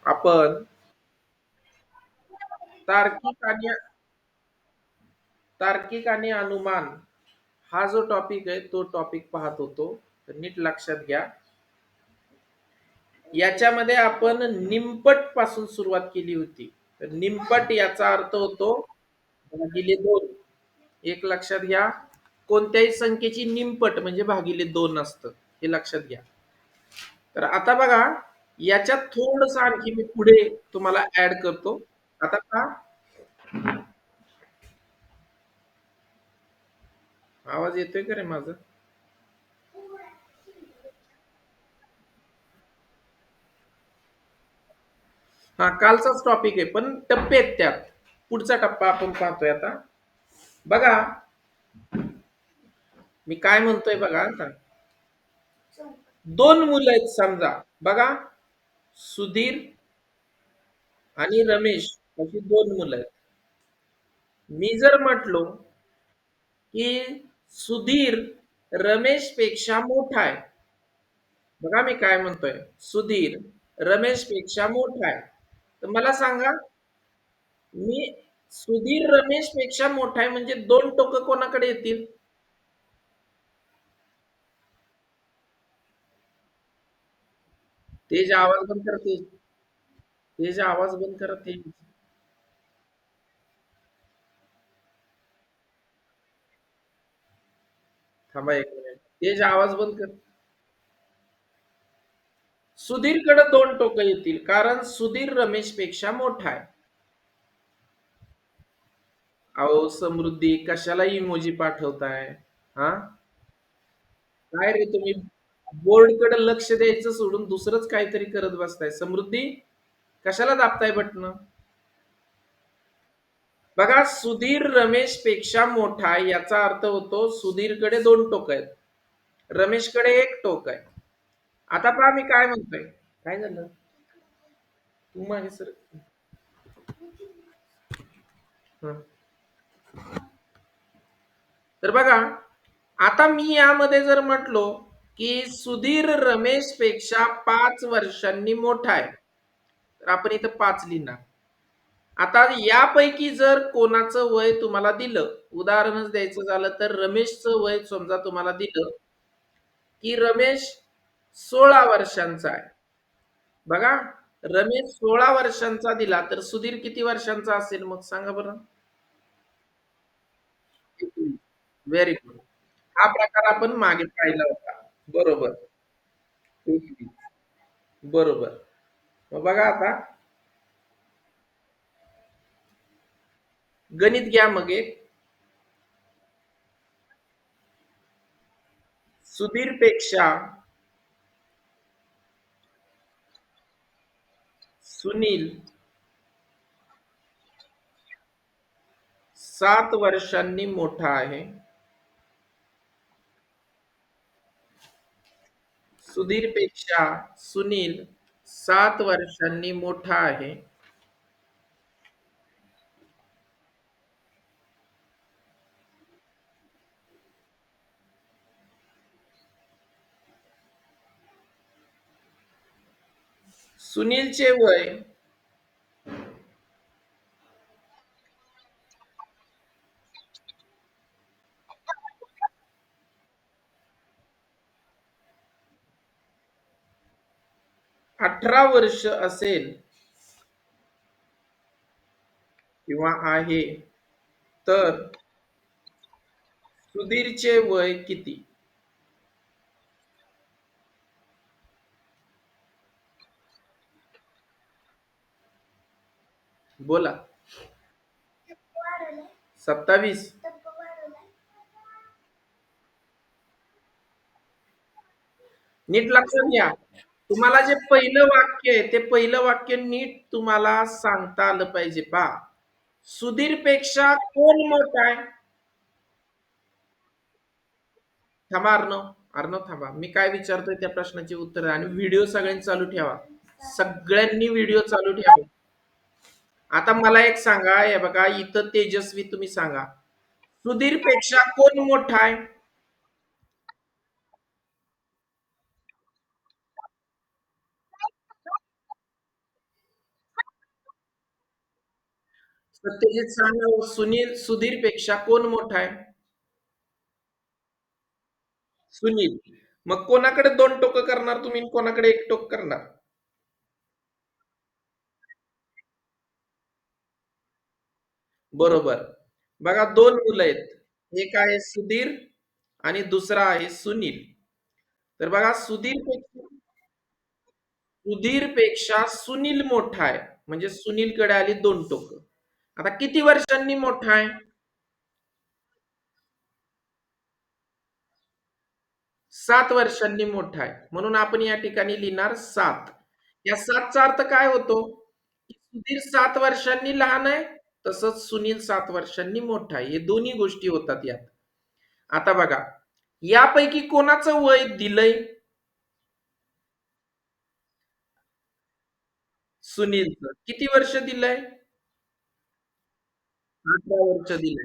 आपण तार्किक आणि तार्किक आणि अनुमान हा जो टॉपिक आहे तो टॉपिक पाहत होतो. तर नीट लक्षात घ्या. याच्यामध्ये आपण निमपट पासून सुरुवात केली होती. तर निमपट याचा अर्थ होतो भागिले 2. एक लक्षात घ्या. कोणत्याही संख्येची निमपट म्हणजे भागिले 2 असतं. हे लक्षात घ्या. तर आता बघा, याच्यात थोडंसं आणखी मी पुढे तुम्हाला ऍड करतो. आता का आवाज येतोय का रे माझा? हा, कालचाच टॉपिक आहे, पण टप्पे आहेत त्यात. पुढचा टप्पा आपण पाहतोय आता. बघा, मी काय म्हणतोय बघा आता. दोन मुलं आहेत समजा. बघा, सुधीर आणि रमेश अशी दोन मुलं आहेत. मी जर म्हटलो की सुधीर रमेश पेक्षा मोठा आहे. बघा मी काय म्हणतोय, सुधीर रमेश पेक्षा मोठा आहे. तर मला सांगा, मी सुधीर रमेश पेक्षा मोठा आहे म्हणजे दोन टोकं कोणाकडे येतील? तेज आवाज बंद करा. तेज आवाज बंद करा. तेज, थांबा एक मिनिट. तेज आवाज बंद कर. सुधीरकडे दोन टोकं येतील कारण सुधीर रमेश पेक्षा मोठा आहे. अहो समृद्धी, कशाला इमोजी पाठवताय? हा, काय रे तुम्ही? बोर्डकडे लक्ष द्यायचं सोडून दुसरंच काहीतरी करत बसताय. समृद्धी, कशाला दाबताय बटन? बघा, सुधीर रमेश पेक्षा मोठा याचा अर्थ होतो सुधीरकडे दोन टोक आहेत, रमेशकडे एक टोक आहे. आता पहा मी काय म्हणतोय. काय झालं? तू मागे सर. हं. तर बघा, आता मी यामध्ये जर म्हटलो की सुधीर रमेश पेक्षा 5 वर्षांनी मोठा आहे, तर आपण इथं 5 लिहिणार. आता यापैकी जर कोणाचं वय तुम्हाला दिलं, उदाहरणच द्यायचं झालं तर रमेशचं वय समजा तुम्हाला दिलं की रमेश 16 वर्षांचा आहे. बघा, रमेश 16 वर्षांचा दिला तर सुधीर किती वर्षांचा असेल मग सांगा बरं? Very good. हा प्रकार आपण मागे पाहिला होता. बरोबर. बरोबर. मग बघा आता, गणित घ्या मग एक. सुधीर पेक्षा सुनील 7 वर्षांनी मोठा आहे. सुधीर पेक्षा सुनील 7 वर्षांनी मोठा आहे. सुनीलचे वय 18 वर्ष असेल किंवा आहे, तर सुधीरचे वय किती? बोला. 27. नीट लक्षात घ्या. तुम्हाला जे पहिलं वाक्य आहे ते पहिलं वाक्य नीट तुम्हाला सांगता आलं पाहिजे. पहा, सुधीर पेक्षा कोण मोठा आहे? थांबा अर्णव. अर्णव थांबा, मी काय विचारतोय त्या प्रश्नाची उत्तर आणि व्हिडिओ सगळ्यांनी चालू ठेवा. सगळ्यांनी व्हिडिओ चालू ठेवा. आता मला एक सांगा, हे बघा इथं तेजस्वी, तुम्ही सांगा, सुधीर पेक्षा कोण मोठा आहे? सत्यजित सांगा हो, सुधीर पेक्षा कोण मोठा आहे? सुनील. मग कोणाकडे दोन टोक करणार तुम्ही आणि कोणाकडे एक टोक करणार? बरोबर. बघा दोन मुलं आहेत. एक आहे सुधीर आणि दुसरा आहे सुनील. तर बघा सुधीरपेक्षा सुनील मोठा आहे. म्हणजे सुनीलकडे आली दोन टोक. आता किती वर्षांनी मोठा आहे? 7 वर्षांनी मोठा आहे. म्हणून आपण या ठिकाणी लिहिणार 7. या 7चा अर्थ काय होतो? की सुधीर 7 वर्षांनी लहान आहे, तसंच सुनील 7 वर्षांनी मोठा आहे. हे दोन्ही गोष्टी होतात यात. आता बघा, यापैकी कोणाचं वय दिलंय? सुनीलचं. किती वर्ष दिलंय? 18 वर्ष दिलंय.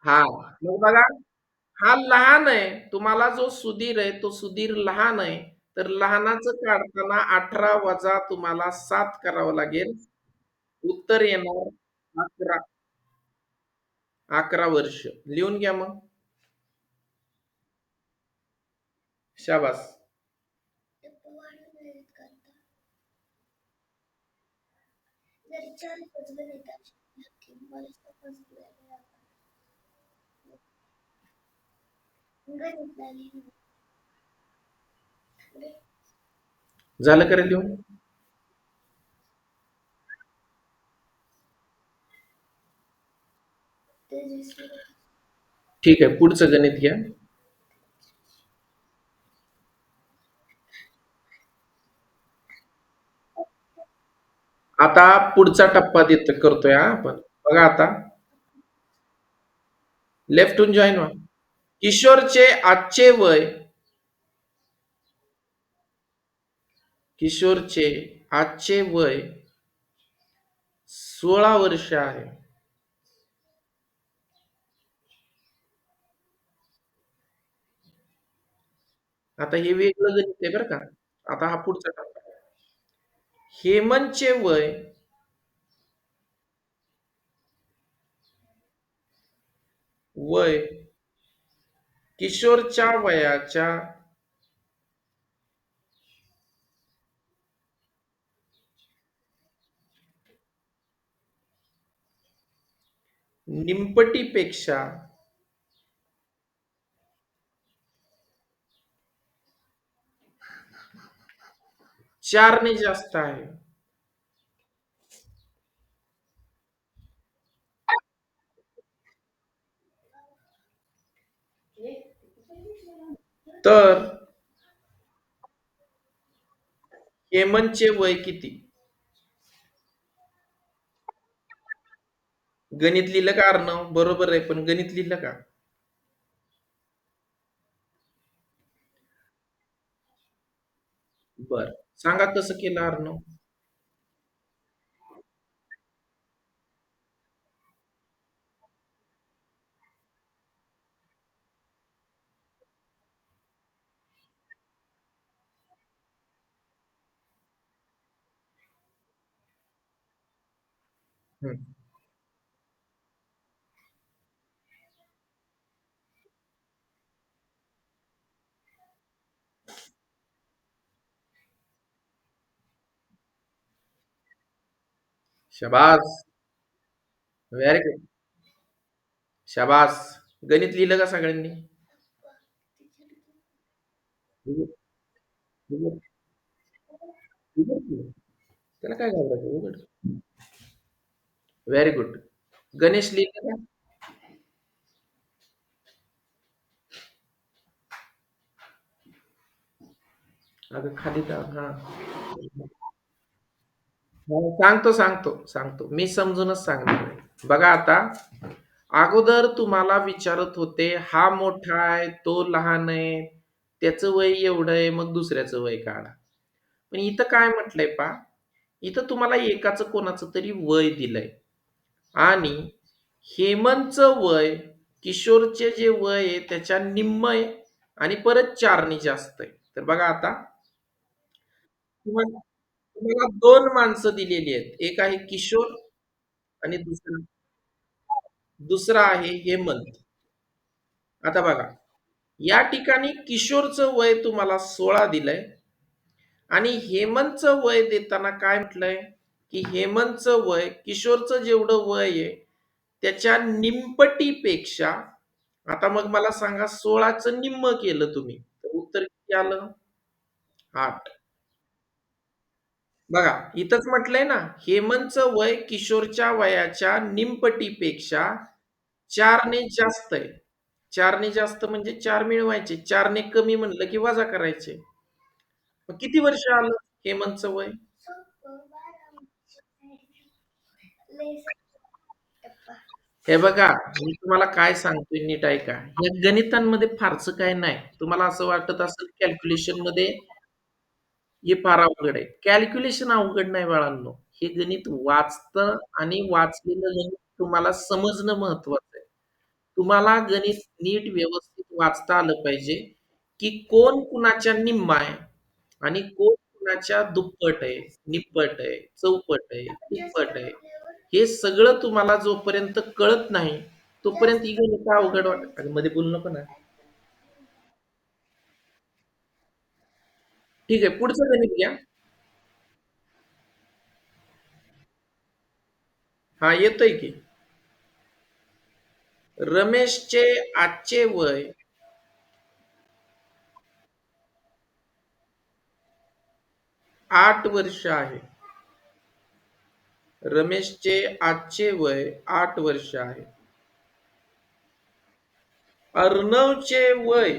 हां. मग बघा, हा लहान आहे. तुम्हाला जो सुधीर आहे, तो सुधीर लहान आहे. तर लहानाचं काढताना 18 वजा तुम्हाला 7 करावं लागेल. उत्तर येणार 11. 11 वर्ष. लिहून घ्या मग. शाबास. झालं का रे लिहून? ठीक आहे. पुढचं गणित घ्या. आता पुढचा टप्पा करतोय हा आपण. बघा आता. लेफ्टहून जॉइन व्हा. किशोरचे आजचे वय किशोरचे आजचे वय 16 वर्ष आहे. आता हे वेगळं गणित आहे बरं का. आता हा पुढचा टप्पा. हेमंतचे वय वय किशोरच्या वयाच्या निमपटीपेक्षा 4 ने जास्त आहे. तर हेमंतचे वय किती? गणित लिहिलं का अर्णव? बरोबर आहे, पण गणित लिहिलं का? बर. सांगा कसं केलं अर्णव? हं. शाबास. Very good. शाबास. गणित लिहिलं का सगळ्यांनी? उघड, उघड, उघड की. त्याला काय घाबरायचं? उघड. Very good. गणेश लिहिलं का? अगं खाली का? हा. सांगतो. मी समजूनच सांगणार आहे. बघा आता, अगोदर तुम्हाला विचारत होते, हा मोठा आहे, तो लहान आहे, त्याचं वय एवढं आहे, मग दुसऱ्याचं वय काढा. पण इथं काय म्हटलंय पहा, इथं तुम्हाला एकाचं कोणाचं तरी वय दिलंय आणि हेमंतचं वय किशोरचे जे वय आहे त्याच्या निम्म आहे आणि परत 4 जास्त आहे. तर बघा आता, तुम्हाला तुम्हाला 2 माणसं दिलेली आहेत. एक आहे किशोर आणि दुसरा दुसरा आहे हेमंत. आता बघा, या ठिकाणी किशोरचं वय तुम्हाला 16 दिलंय आणि हेमंतचं वय देताना काय म्हटलंय, की हेमंतचं वय किशोरचं जेवढं वय आहे, त्याच्या निम्पटीपेक्षा आता मग मला सांगा 16चं निम्म केलं तुम्ही, तर उत्तर किती आलं? 8. बघा, इथंच म्हटलंय ना, हेमंतचं वय किशोरच्या वयाच्या निमपटीपेक्षा 4 ने जास्त आहे. 4 ने जास्त म्हणजे 4 मिळवायचे. 4 ने कमी म्हणलं की वजा करायचे. मग किती वर्ष आलं हेमंतचं वय? हे बघा, मी तुम्हाला काय सांगतोय नीट ऐका. या गणितांमध्ये फारसं काय नाही. तुम्हाला असं वाटत असेल कॅल्क्युलेशनमध्ये हे फार अवघड आहे. कॅल्क्युलेशन अवघड नाही बाळांनो. हे गणित वाचतं आणि वाचलेलं गणित तुम्हाला समजणं महत्वाचं आहे. तुम्हाला गणित नीट व्यवस्थित वाचता आलं पाहिजे, की कोण कुणाच्या निम्मा आहे आणि कोण कुणाच्या दुप्पट आहे, निप्पट आहे, चौपट आहे, तिप्पट आहे. हे सगळं तुम्हाला जोपर्यंत कळत नाही, तोपर्यंत ही गणितं अवघड वाटत आणि मध्ये बोलू नको ना. ठीक आहे, पुढचं गणित घ्या. हा येतोय की. रमेशचे आजचे वय 8 वर्ष आहे. रमेशचे आजचे वय 8 वर्ष आहे. अर्णवचे वय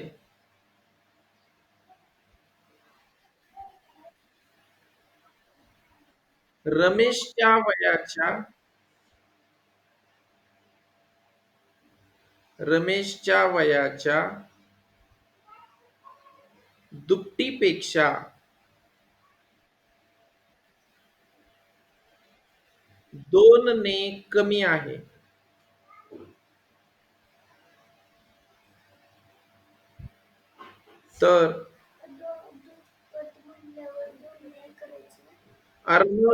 रमेशच्या वयाच्या रमेशच्या वयाच्या दुपटीपेक्षा 2 ने कमी आहे. तर अर्णव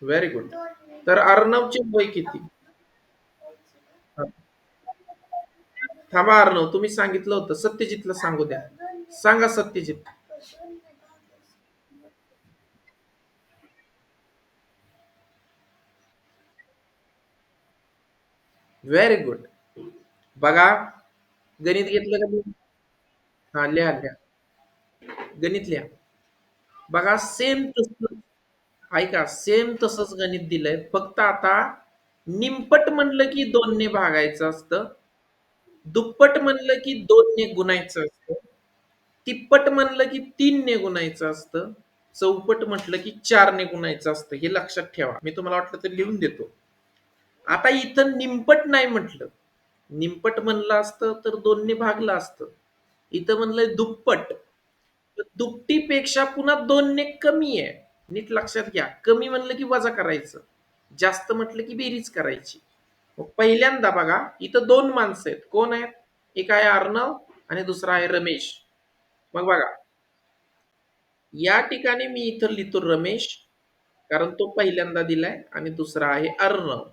व्हेरी गुड. तर अर्णवचे वय किती? हा, थांबा अर्णव, तुम्ही सांगितलं होतं सत्यजितला सांगू द्या. सांगा सत्यजित. Very good. बघा, गणित घेतलं का तुम्ही? हा, लिहा लिहा. गणित लिहा. बघा, सेम तसं ऐका, सेम तसंच गणित दिलंय. फक्त आता निमपट म्हणलं की 2 ने भागायचं असतं. दुप्पट म्हणलं की 2 ने गुणायचं असतं. तिप्पट म्हणलं की 3 ने गुणायचं असतं. चौपट म्हटलं की 4 ने गुणायचं असतं. हे लक्षात ठेवा. मी तुम्हाला वाटलं तर लिहून देतो. आता इथं निमपट नाही म्हटलं. निमपट म्हणलं असतं तर 2 ने भागलं असतं. इथं म्हणलंय दुप्पट. तर दुपटीपेक्षा पुन्हा 2 ने कमी आहे. नीट लक्षात घ्या. कमी म्हणलं की वजा करायचं. जास्त म्हटलं की बेरीज करायची. मग पहिल्यांदा बघा, इथं 2 माणसं आहेत. कोण आहेत? एक आहे अर्णव आणि दुसरा आहे रमेश. मग बघा, या ठिकाणी मी इथं लिहितो रमेश, कारण तो पहिल्यांदा दिलाय आणि दुसरा आहे अर्णव.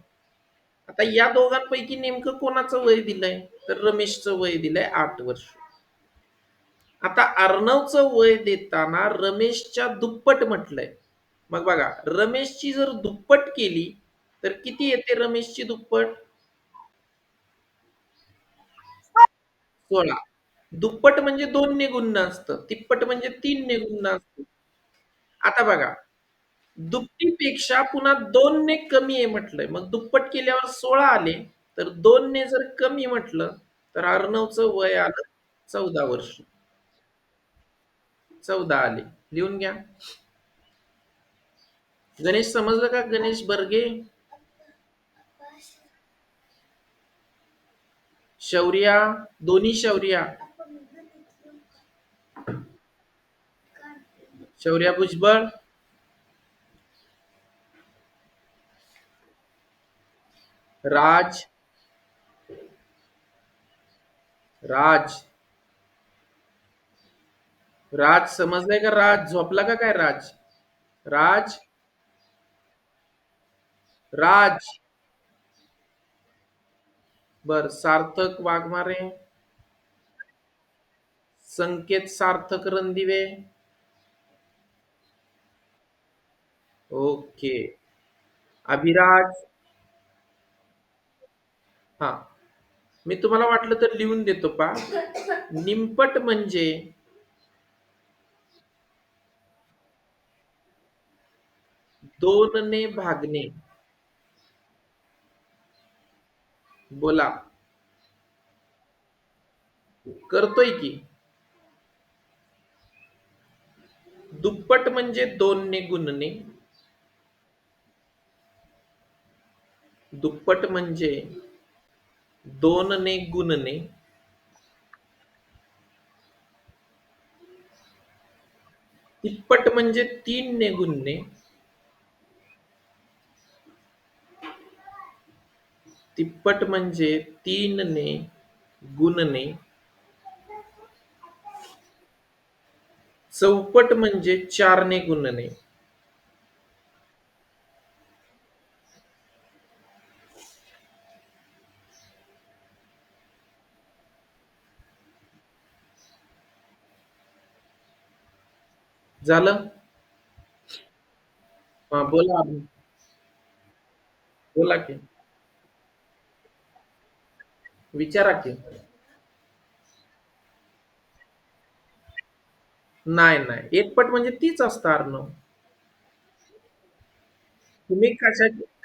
आता या दोघांपैकी नेमकं कोणाचं वय दिलंय? तर रमेशचं वय दिलंय 8 वर्ष. आता अर्णवचं वय देताना रमेशच्या दुप्पट म्हटलंय. मग बघा, रमेशची जर दुप्पट केली तर किती येते रमेशची दुप्पट? 16. दुप्पट म्हणजे 2 ने गुणनं असतं. तिप्पट म्हणजे 3 ने गुणनं असतं. आता बघा, दुपटीपेक्षा पुन्हा 2 ने कमी आहे म्हटलंय. मग दुप्पट केल्यावर 16 आले. तर 2 ने जर कमी म्हटलं, तर अर्णवचं वय आलं 14 वर्ष. 14 आले. लिहून घ्या. गणेश समजलं का? गणेश बर्गे, शौर्या, दोन्ही शौर्या, शौर्या भुजबळ, राज, राज, राज समजलाय का? राज झोपला का काय राज? राज, राज, बर, सार्थक वाघमारे, संकेत सार्थक रणदिवे. ओके. अभिराज. हा, मी तुम्हाला वाटलं तर लिहून देतो पा. निमपट म्हणजे दोनने भागणे. बोला. करतोय की. दुप्पट म्हणजे दोनने गुणणे. दुप्पट म्हणजे दोनने गुणणे. तिप्पट म्हणजे तीनने गुणणे. तिप्पट म्हणजे तीनने गुणणे. चौपट म्हणजे चारने गुणणे. झालं. हा, बोला. बोला की. विचारा की. नाही नाही, एकपट म्हणजे तीच असतं अर्णव. तुम्ही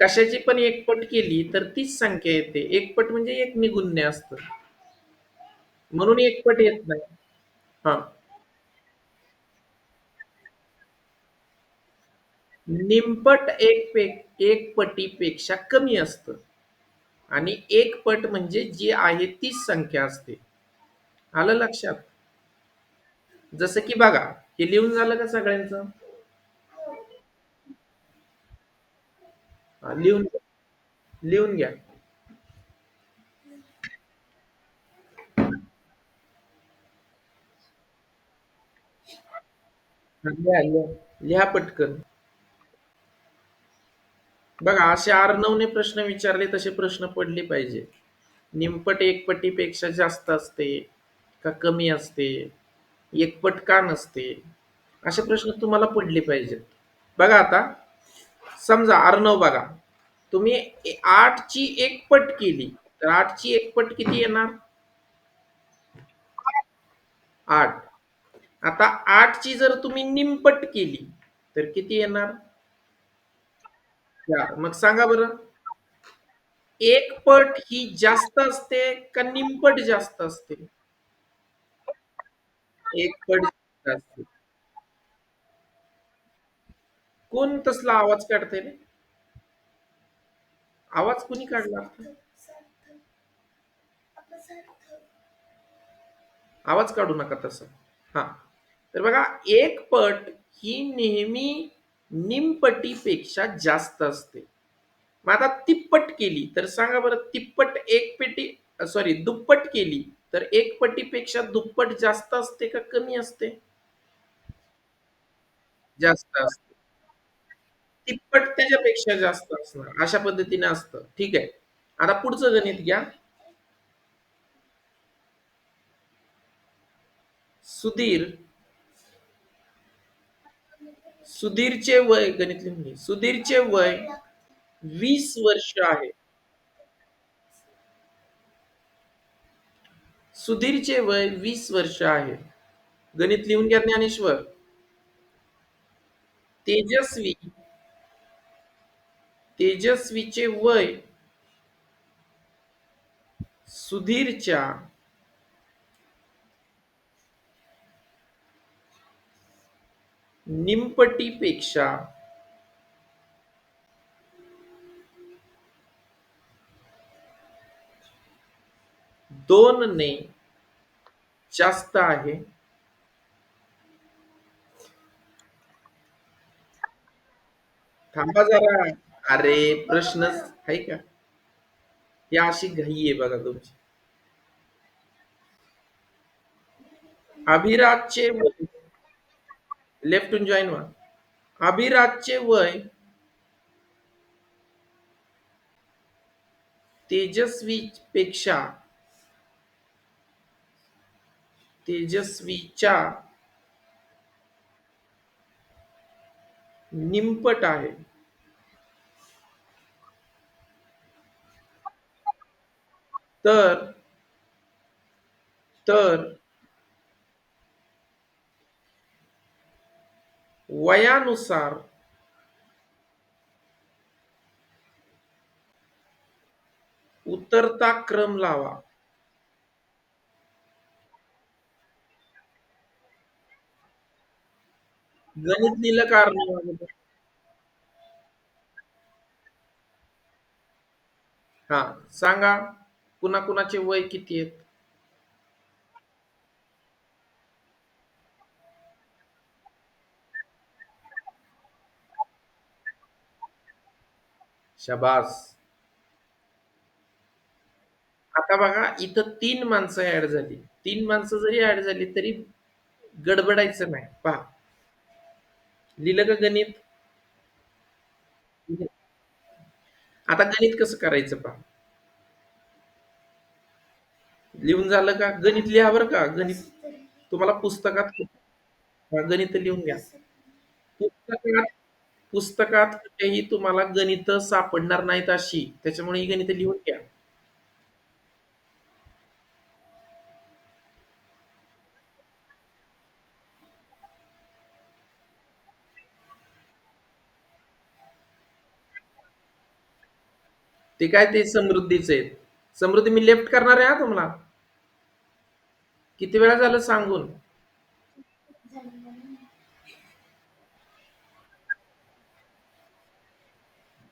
कशाची पण एकपट केली तर तीच संख्या येते. एकपट म्हणजे एक निगुण्य असतं. म्हणून एकपट येत नाही. हा. निमपट एक पटीपेक्षा कमी असतं. आणि एक पट म्हणजे जी आहे तीच संख्या असते. आलं लक्षात? जसं की बघा, हे लिहून झालं का सगळ्यांचं? हा, लिहून लिहून घ्या. हा, लिहा लिहा. लिहा पटकन. बघा, असे अर्णवने प्रश्न विचारले तसे प्रश्न पडले पाहिजे. निमपट एकपटीपेक्षा जास्त असते का कमी असते? एकपट का नसते? असे प्रश्न तुम्हाला पडले पाहिजेत. बघा आता, समजा अर्णव बघा, तुम्ही 8 ची एकपट केली तर 8 ची एकपट किती येणार? 8. आता 8 ची जर तुम्ही निमपट केली तर किती येणार? 4. मग सांगा बरं, एकपट ही जास्त असते का निमपट जास्त असते? एकपट जास्त असते. कोण तसला आवाज काढतंय रे? आवाज कोणी काढला? आवाज काढू नका तसं. हा. तर बघा, एक पट ही नेहमी निमपटीपेक्षा जास्त असते. मग आता तिप्पट केली तर सांगा बरं, तिप्पट एक पेटी, सॉरी, दुप्पट केली तर एक पटीपेक्षा दुप्पट जास्त असते का कमी असते? जास्त असते. तिप्पट त्याच्यापेक्षा जास्त असणार, अशा पद्धतीने असतं. ठीक आहे. आता पुढचं गणित घ्या. सुधीर. सुधीरचे वय गणित लिहून घे. सुधीरचे वय 20 वर्ष आहे. सुधीरचे वय 20 वर्ष आहे. गणित लिहून घ्या ज्ञानेश्वर. तेजस्वी. तेजस्वीचे वय सुधीरच्या निमपटीपेक्षा 2 ने जास्त आहे. थांबा जरा. अरे, प्रश्नच आहे का? ही अशी घाई आहे बघा तुमची. अभिराजचे वय, लेफ्टून जॉईन व्हा. अभिराजचे वय तेजस्वीपेक्षा तेजस्वीच्या निमपट आहे. तर तर वयानुसार उतरता क्रम लावा. गणित लिहिलं का अर्णव अगोदर? हा, सांगा कुणा कुणाचे वय किती आहेत? शाबास. आता बघा इथं 3 माणसं ऍड झाली. 3 माणसं जरी ऍड झाली तरी गडबडायचं नाही. पहा, लिहिलं का गणित? आता गणित कसं करायचं पहा. लिहून झालं का? गणित लिहा बरं का. गणित तुम्हाला पुस्तकात गणित लिहून घ्या. पुस्तकात पुस्तकात कुठेही तुम्हाला गणित सापडणार नाहीत अशी. त्याच्यामुळे ही गणित लिहून घ्या. ते काय ते समृद्धीचे आहेत. समृद्धी मी लेफ्ट करणार आहे हा तुम्हाला. किती वेळा झालं सांगून?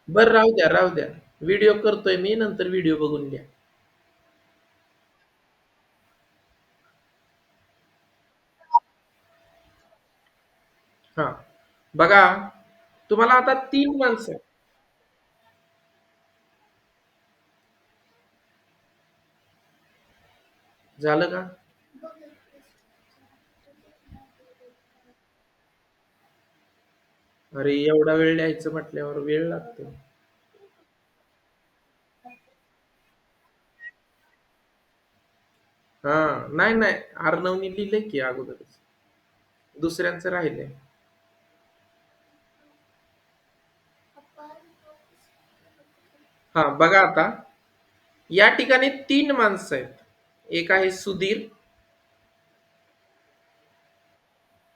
बरं राहू द्या, राहू द्या. व्हिडिओ करतोय मी, नंतर व्हिडिओ बघून घ्या. हा, बघा तुम्हाला आता 3 माणसं. झालं का? अरे एवढा वेळ लिहायचं म्हटल्यावर वेळ लागतो. हा, नाही नाही, अर्णवनी लिहिलंय की अगोदरच. दुसऱ्यांचं राहिलंय. हा, बघा आता या ठिकाणी 3 माणसं आहेत. एक आहे सुधीर,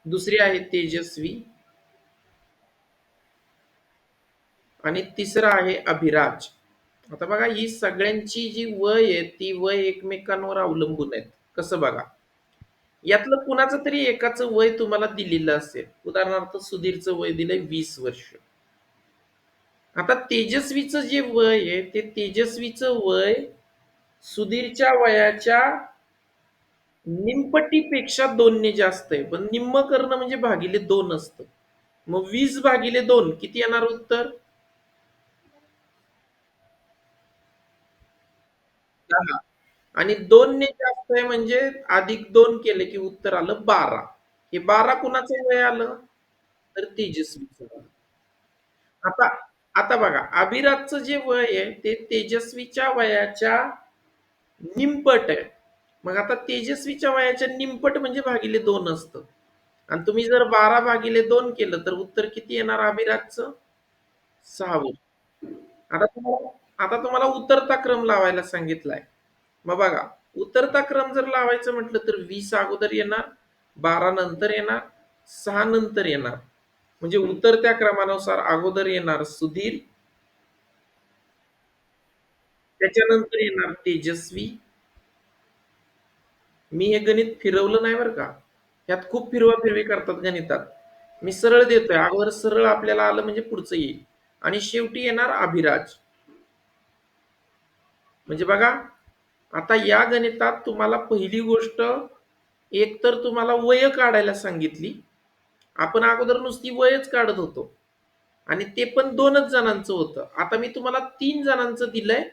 दुसरी आहे तेजस्वी आणि तिसरा आहे अभिराज. आता बघा ही सगळ्यांची जी वय आहे ती वय एकमेकांवर अवलंबून आहेत. कसं बघा, यातलं कुणाचं तरी एकाचं वय तुम्हाला दिलेलं असेल. उदाहरणार्थ सुधीरचं वय दिलंय 20 वर्ष. आता तेजस्वीचं जे वय आहे ते तेजस्वीचं वय सुधीरच्या वयाच्या निमपटीपेक्षा 2 ने जास्त आहे. पण निम्म करणं म्हणजे भागिले 2 असतं. मग 20/2 किती येणार उत्तर? 10. आणि 2 ने जास्त आहे म्हणजे +2 केले की उत्तर आलं 12. हे 12 कुणाचं वय आलं? तर तेजस्वीचं वय. आता आता बघा अभिराजचं जे वय आहे ते तेजस्वीच्या वयाच्या निमपट आहे. मग आता तेजस्वीच्या वयाच्या निमपट म्हणजे /2 असतं. आणि तुम्ही जर 12/2 केलं तर उत्तर किती येणार अभिराजचं? 6 वर्ष. आता तुम्हाला उतरता क्रम लावायला सांगितलाय. मग बघा, उतरता क्रम जर लावायचं म्हटलं तर 20 अगोदर येणार, 12 नंतर येणार, 6 नंतर येणार. म्हणजे उतरत्या क्रमानुसार अगोदर येणार सुधीर, त्याच्यानंतर येणार तेजस्वी. मी हे गणित फिरवलं नाही बरं का. ह्यात खूप फिरवा-फिरवी करतात गणितात. मी सरळ देतोय. अगोदर सरळ आपल्याला आलं म्हणजे पुढचं येईल. आणि शेवटी येणार अभिराज. म्हणजे बघा, आता या गणितात तुम्हाला पहिली गोष्ट एक तर तुम्हाला वय काढायला सांगितली. आपण अगोदर नुसती वयच काढत होतो. आणि ते पण 2च जणांचं होतं. आता मी तुम्हाला 3 जणांचं दिलंय.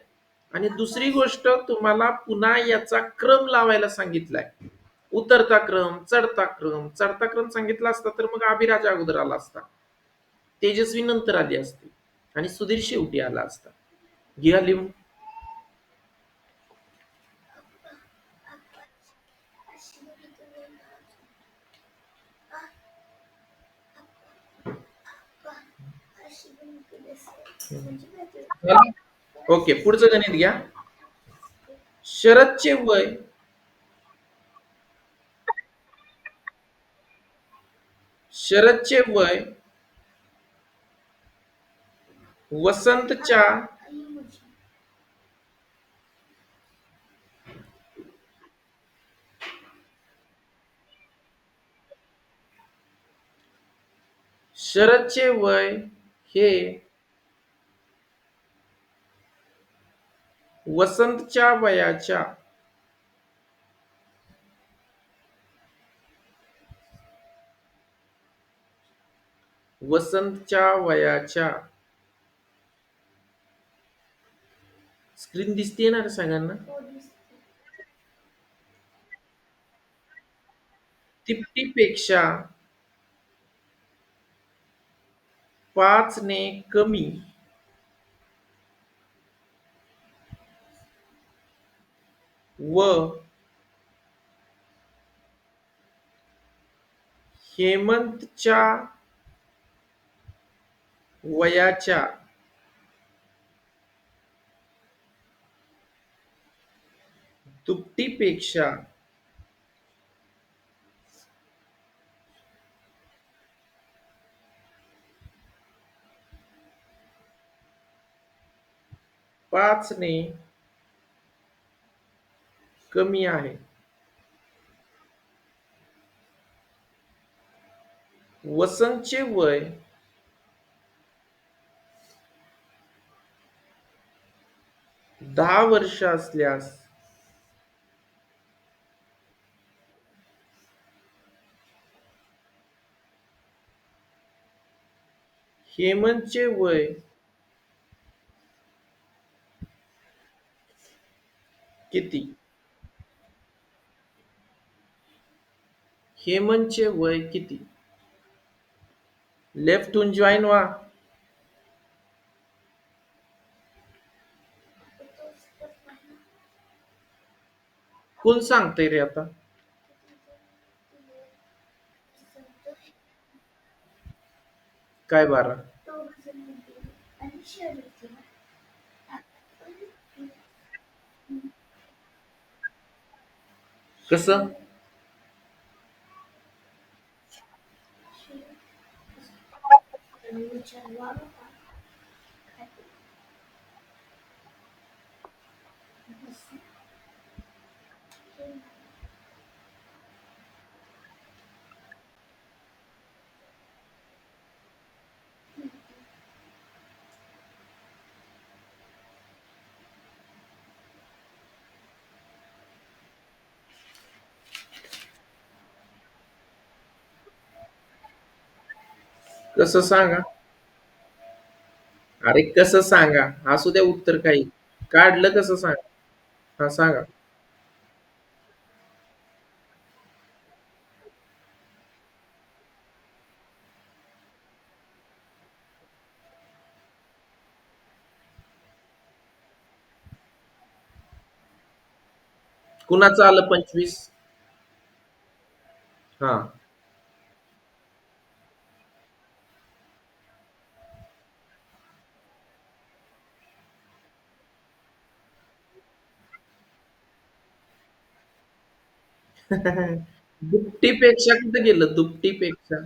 आणि दुसरी गोष्ट तुम्हाला पुन्हा याचा क्रम लावायला सांगितलाय. उतरता क्रम, चढता क्रम. चढता क्रम सांगितला असता तर मग अभिराज अगोदर आला असता. तेजस्वी नंतर आली असती. आणि सुधीर शेवटी आला असता. घ्या लिहून. हम्म. झालं? ओके, पुढचं गणित घ्या. शरदचे वय शरदचे वय वसंतच्या शरदचे वय हे वसंतच्या वयाच्या वसंतच्या वयाच्या स्क्रीन दिसतीये ना रे सगळ्यांना? तिपटीपेक्षा 5 ने कमी व हेमंतच्या वयाच्या दुपटीपेक्षा 5 ने कमी आहे. वसंतचे वय 10 वर्ष असल्यास हेमंतचे वय किती? हेमंतचे वय किती? लेफ्टहून जॉईन व्हा. कोण सांगतंय रे आता? काय 12? कसं? कसं सांगा? अरे कसं सांगा? असू द्या उत्तर काही. काढलं कसं सांगा? हां, सांगा. कुणाचं आलं 25? हां. दुपटीपेक्षा कुठे गेलं? दुपटीपेक्षा.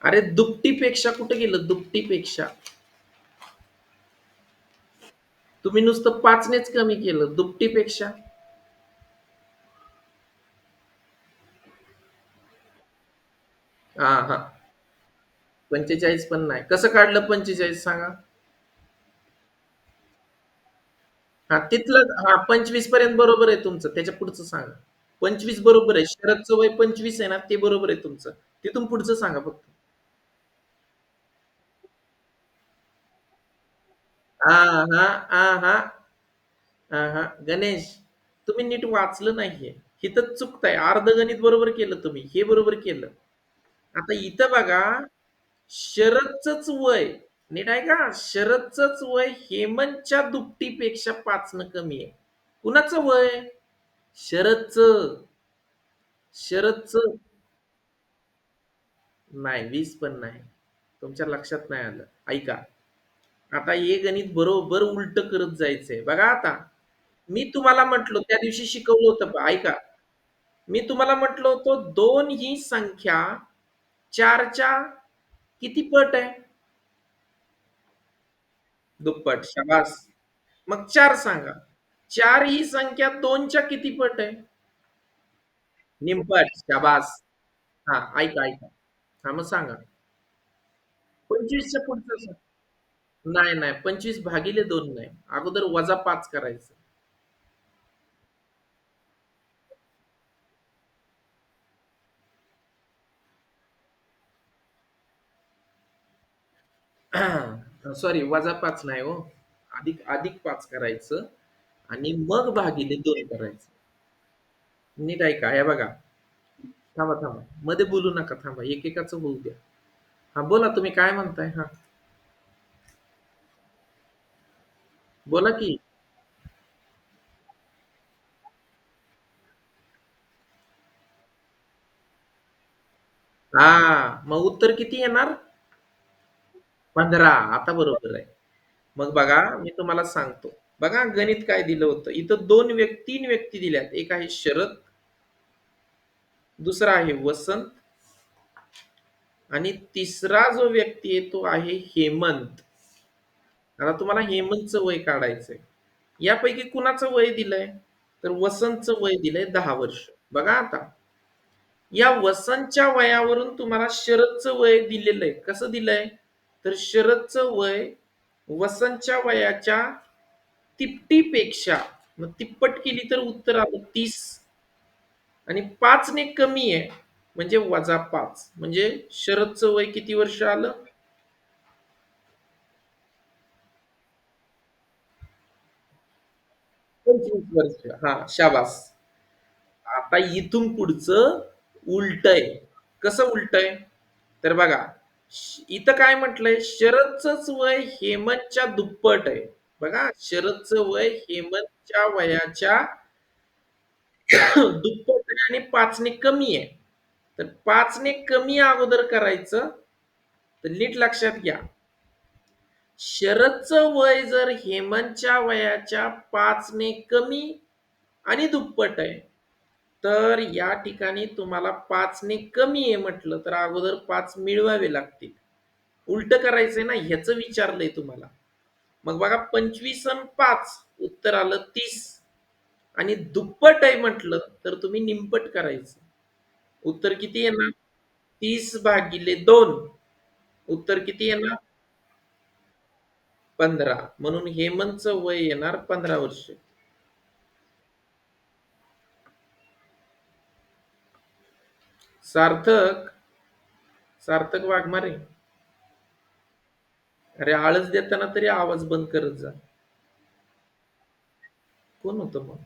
अरे दुपटीपेक्षा कुठे गेलं? दुपटीपेक्षा. तुम्ही नुसतं 5 नेच कमी केलं. दुपटीपेक्षा. हां, हां. 45 पण नाही. कसं काढलं 45 सांगा? हां, तिथलं हां, 25 पर्यंत बरोबर आहे तुमचं. त्याच्या पुढचं सांगा. 25 बरोबर आहे. शरदचं वय 25 आहे ना, ते बरोबर आहे तुमचं. तिथून पुढचं सांगा फक्त. हां, हां, हां, हां, हां, हां. गणेश, तुम्ही नीट वाचलं नाहीये. इथंच चुकताय. अर्ध गणित बरोबर केलं तुम्ही. हे बरोबर केलं. आता इथं बघा, शरदचंच वय नीट ऐका, शरदचंच वय हेमंतच्या दुपटीपेक्षा 5 न कमी आहे. कुणाचं वय? शरदचं. शरदचं नाही, 20 पण नाही. तुमच्या लक्षात नाही आलं. ऐका. आता हे गणित बरोबर उलट करत जायचंय. बघा आता. मी तुम्हाला म्हटलो त्या दिवशी शिकवलं होतं ऐका. मी तुम्हाला म्हटलं होतं 2 ही संख्या 4च्या किती पट आहे? दुप्पट. शाबास. मग 4 सांगा. 4 ही संख्या 2च्या किती पट आहे? निमपट. शाबास. हां, ऐका, ऐका. हां, मग सांगा. 25च्या पुढचं सांग. नाही, नाही. 25 भागिले 2 नाही. अगोदर वजा 5 करायचं. सॉरी वजा 5 नाही हो. अधिक अधिक 5 करायचं आणि मग भागिले 2 करायचं. नीट ऐका. हे बघा. थांबा, थांबा. मध्ये बोलू नका. थांबा. एकेकाचं बोलू द्या. हां, बोला तुम्ही काय म्हणताय? हां, बोला की. हां, मग उत्तर किती येणार? 15. आता बरोबर आहे. मग बघा, मी तुम्हाला सांगतो. बघा गणित काय दिलं होतं. इथं 3 व्यक्ती दिल्यात. एक आहे शरद, दुसरा आहे वसंत आणि तिसरा जो व्यक्ती आहे तो आहे हेमंत. आता तुम्हाला हेमंतचं वय काढायचंय. यापैकी कुणाचं वय दिलंय? तर वसंतचं वय दिलंय 10 वर्ष. बघा आता. या वसंतच्या वयावरून तुम्हाला शरदचं वय दिलेलं आहे. कसं दिलंय? तर शरदचं वय वसंतच्या वयाच्या तिपटीपेक्षा मग तिप्पट केली तर उत्तर आलं 30 आणि 5 ने कमी आहे म्हणजे वजा 5 म्हणजे शरदचं वय किती वर्ष आलं? 25 वर्ष. हां, शाबास. आता इथून पुढचं उलटंय. कसं उलटंय? तर बघा, इथं काय म्हटलंय? शरदचंच वय हेमंतच्या दुप्पट आहे. बघा, शरदचं वय हेमंतच्या वयाच्या दुप्पट आहे आणि 5 ने कमी आहे. तर 5 ने कमी अगोदर करायचं. तर नीट लक्षात घ्या. शरदचं वय जर हेमंतच्या वयाच्या 5 ने कमी आणि दुप्पट आहे, तर या ठिकाणी तुम्हाला 5 ने कमी आहे म्हटलं, तर अगोदर 5 मिळवावे लागतील. उलटं करायचंय ना, ह्याचं विचारलंय तुम्हाला. मग बघा 25 आणि 5 उत्तर आलं 30 आणि दुप्पट आहे म्हटलं, तर तुम्ही निमपट करायचं. उत्तर किती येणार? 30 भागिले 2. उत्तर किती येणार? 15. म्हणून हेमंतचं वय येणार 15 वर्ष. सार्थक, सार्थक वाघमारे. अरे आळस देताना तरी आवाज बंद करत जा. कोण होतं मग?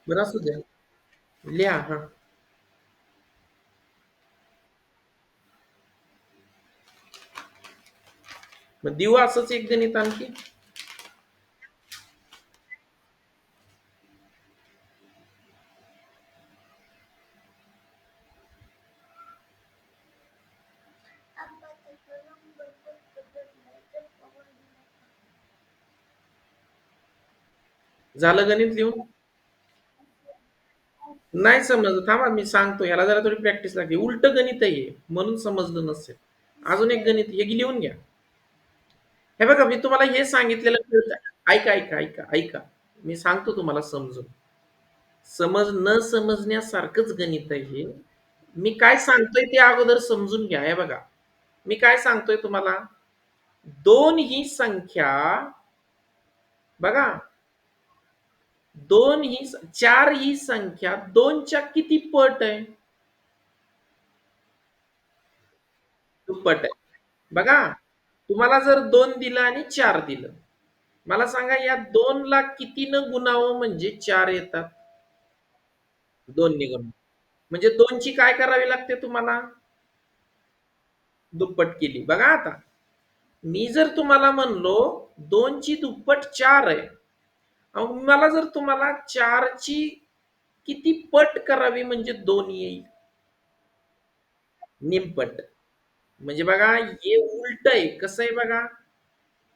बरं असू द्या. लिहा. हां. मग देऊ असंच एक गणित आणखी? झालं गणित लिहून? नाही समजलं. थांबा मी सांगतो. ह्याला जरा थोडी प्रॅक्टिस लागते. उलटं गणित आहे हे, म्हणून समजलं नसेल. अजून एक गणित हे लिहून घ्या. हे बघा मी तुम्हाला हे सांगितलेलं कळतं. ऐका, ऐका, ऐका, ऐका. मी सांगतो तुम्हाला समजून. न समजण्यासारखंच गणित आहे हे. मी काय सांगतोय ते अगोदर समजून घ्या. हे बघा. मी काय सांगतोय तुम्हाला? 2 ही संख्या बघा 2 ही 4 ही संख्या 2च्या किती पट आहे? दुप्पट आहे. बघा, तुम्हाला जर 2 दिलं आणि 4 दिलं. मला सांगा या 2 ला कितीनं गुणावं म्हणजे 4 येतात? 2 ने गुणावं. म्हणजे 2 ची काय करावी लागते तुम्हाला? दुप्पट केली. बघा आता. मी जर तुम्हाला म्हणलो 2 ची दुप्पट 4 आहे. अहो मला जर तुम्हाला 4 ची किती पट करावी म्हणजे 2 येईल? निमपट. म्हणजे बघा हे उलट आहे. कसं आहे बघा,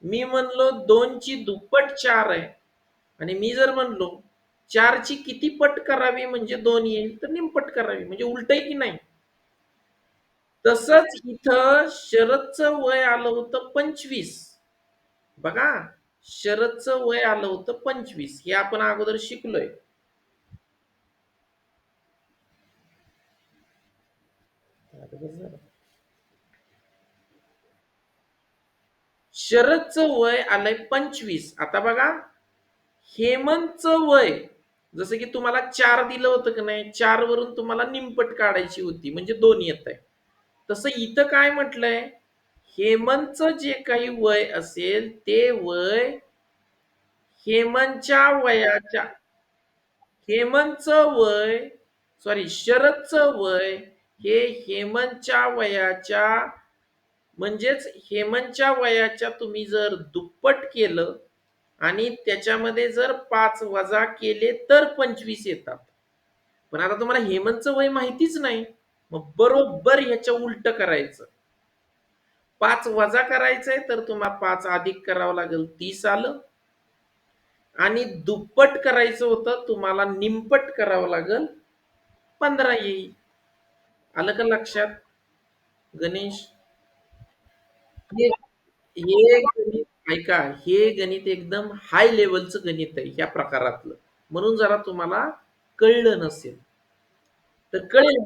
मी म्हणलो 2 ची दुप्पट 4 आहे आणि मी जर म्हणलो 4 ची किती पट करावी म्हणजे 2 येईल, तर निमपट करावी. म्हणजे उलट आहे की नाही? तसंच इथं शरदचं वय आलं होतं 25. बघा, शरदचं वय आलं होतं 25. हे आपण अगोदर शिकलोय. शरदचं वय आलंय 25. आता बघा, हेमंतचं वय जसं की तुम्हाला 4 दिलं होतं की नाही, 4 वरून तुम्हाला निमपट काढायची होती म्हणजे 2 येत आहे. तसं इथं काय म्हटलंय, हेमंतचं जे काही वय असेल ते वय हेमंतच्या वयाच्या हेमंतचं वय शरदचं वय हे हेमंतच्या वयाच्या म्हणजेच हेमंतच्या वयाच्या तुम्ही जर दुप्पट केलं आणि त्याच्यामध्ये जर 5 वजा केले तर 25 येतात. पण आता तुम्हाला हेमंतचं वय माहितीच नाही. मग बरोबर ह्याच्या उलट करायचं. 5 वजा करायचंय तर तुम्हाला 5 अधिक करावं लागेल 30 आलं आणि दुप्पट करायचं होतं तुम्हाला निमपट करावं लागेल 15 येईल. आलं का लक्षात गणेश? हे हे गणित ऐका, हे गणित एकदम हाय लेवलचं गणित आहे ह्या प्रकारातलं. म्हणून जरा तुम्हाला कळलं नसेल. तर कळेल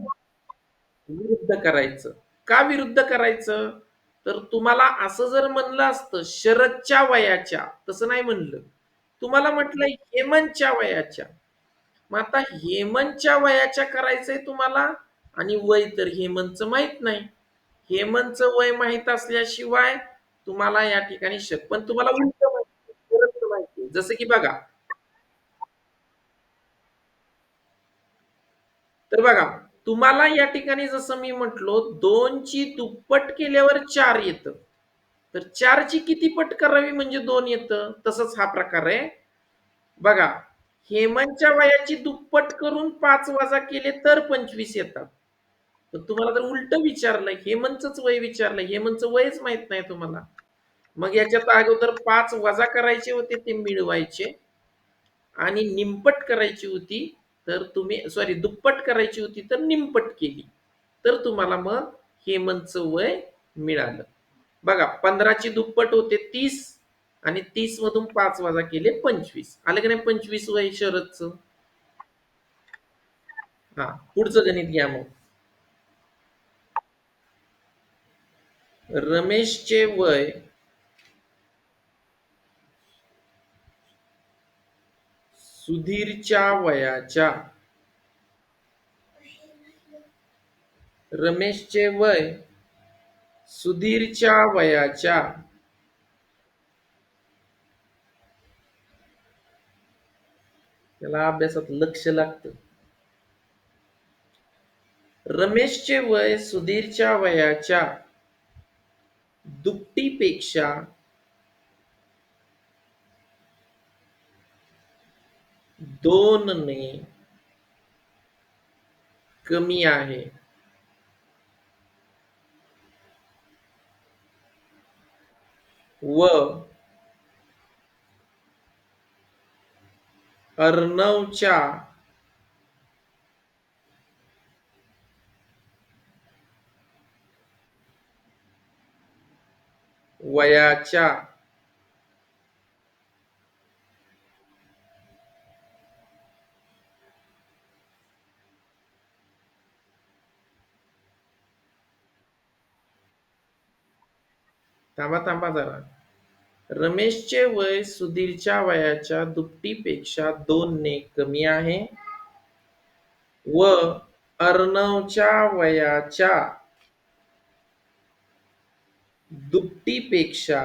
विरुद्ध करायचं. का विरुद्ध करायचं? तर तुम्हाला असं जर म्हणलं असतं शरदच्या वयाच्या, तसं नाही म्हणलं. तुम्हाला म्हटलं हेमंतच्या वयाच्या. मग आता हेमंतच्या वयाच्या करायचंय तुम्हाला आणि वय तर हेमंतचं माहित नाही. हेमंतचं वय माहित असल्याशिवाय तुम्हाला या ठिकाणी पण तुम्हाला उलट माहिती शरदचं माहिती जसं की बघा, तर बघा तुम्हाला या ठिकाणी जसं मी म्हटलो 2 ची दुप्पट केल्यावर 4 येतं. तर 4 ची किती पट करावी म्हणजे 2 येतं. तसंच हा प्रकार आहे. बघा, हेमंतच्या वयाची दुप्पट करून 5 वजा केले तर 25 येतात. पण तुम्हाला जर उलट विचारलं, हेमंतचंच वय विचारलं, हेमंतचं वयच माहित नाही तुम्हाला. मग याच्यात अगोदर 5 वजा करायचे होते ते मिळवायचे आणि निमपट करायची होती, तर तुम्ही दुप्पट करायची होती तर निमपट केली. तर तुम्हाला मग हेमंतचं वय मिळालं. बघा 15 ची दुप्पट होते 30 आणि 30 मधून 5 वजा केले 25. आलं की नाही 25 वय शरदचं? हा, पुढचं गणित घ्या मग. रमेशचे वय सुधीरच्या वयाच्या रमेशचे वय सुधीरच्या वयाच्या त्याला अभ्यासात लक्ष लागतं. रमेशचे वय सुधीरच्या वयाच्या दुपटीपेक्षा 2 ने कमी आहे. व अर्णवच्या वयाच्या थांबा थांबा जरा. रमेशचे वय सुधीरच्या वयाच्या दुपटीपेक्षा 2 ने कमी आहे व अर्णवच्या वयाच्या दुपटीपेक्षा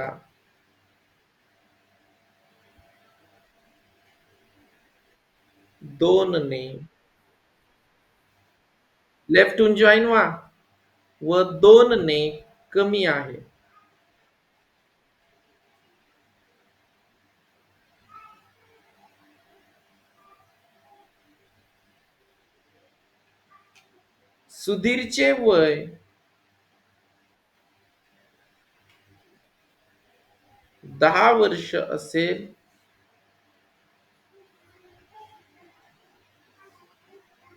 2 ने लेफ्टहून जॉईन व्हा व 2 ने कमी आहे. सुधीरचे वय 10 वर्ष असेल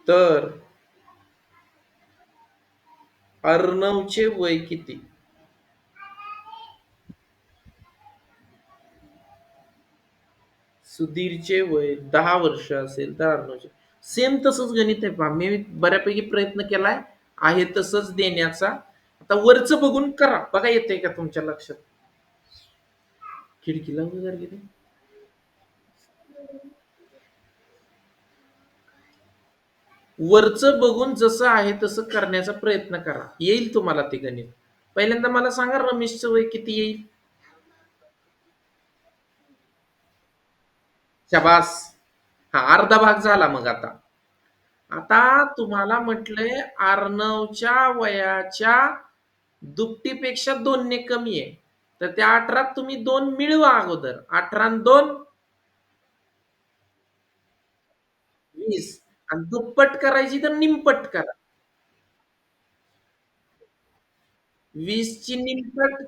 तर अर्णवचे वय किती? सुधीरचे वय 10 वर्ष असेल तर अर्णवचे. सेम तसंच गणित आहे पहा. मी बऱ्यापैकी प्रयत्न केलाय आहे तसंच देण्याचा. आता वरचं बघून करा, बघा येतंय का तुमच्या लक्षात. खिडकीला वगैरे गेले. वरचं बघून जसं आहे तसं करण्याचा प्रयत्न करा, येईल तुम्हाला ते गणित. पहिल्यांदा मला सांगा, रमेशचं वय किती येईल? शाबास. हा अर्धा भाग झाला. मग आता आता तुम्हाला म्हटलंय अर्णवच्या वयाच्या दुपटीपेक्षा 2 ने कमी आहे. तर त्या 18त तुम्ही 2 मिळवा अगोदर. 18 आणि 2 20. आणि दुप्पट करायची तर निमपट करा. 20 ची निमपट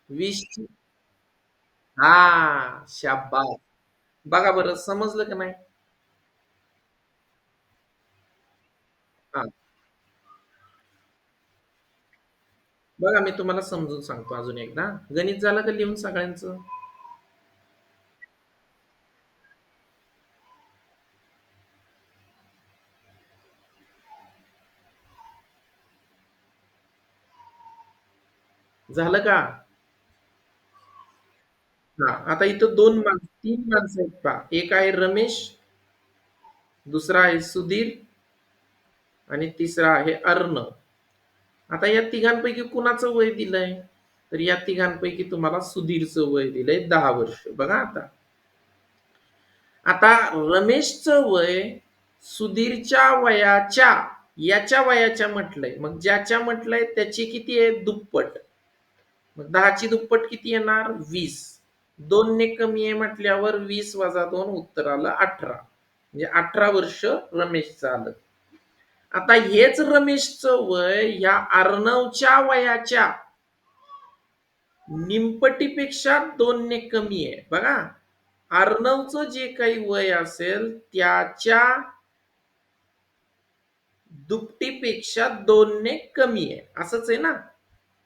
20 ची. हा शाबास. बघा बरं समजलं का नाही? हा बघा, मी तुम्हाला समजून सांगतो अजून एकदा. गणित झालं का लिहून सगळ्यांचं? झालं का? हा आता इथं 3 माणसं आहेत पहा. एक आहे रमेश, दुसरा आहे सुधीर आणि तिसरा आहे अर्णव. आता या तिघांपैकी कुणाचं वय दिलंय? तर या तिघांपैकी तुम्हाला सुधीरचं वय दिलंय 10 वर्ष. बघा आता. आता रमेशचं वय सुधीरच्या वयाच्या याच्या वयाच्या म्हटलंय. मग ज्याच्या म्हटलंय त्याची किती आहे? दुप्पट. मग 10ची दुप्पट किती येणार? 20. 2 ने कमी आहे म्हटल्यावर 20 वजा 2 उत्तर आलं 18. म्हणजे 18 वर्ष रमेशचं आलं. आता हेच रमेशचं वय या अर्णवच्या वयाच्या निमपटीपेक्षा 2 ने कमी आहे. बघा, अर्णवचं जे काही वय असेल त्याच्या दुपटीपेक्षा 2 ने कमी आहे. असंच आहे ना?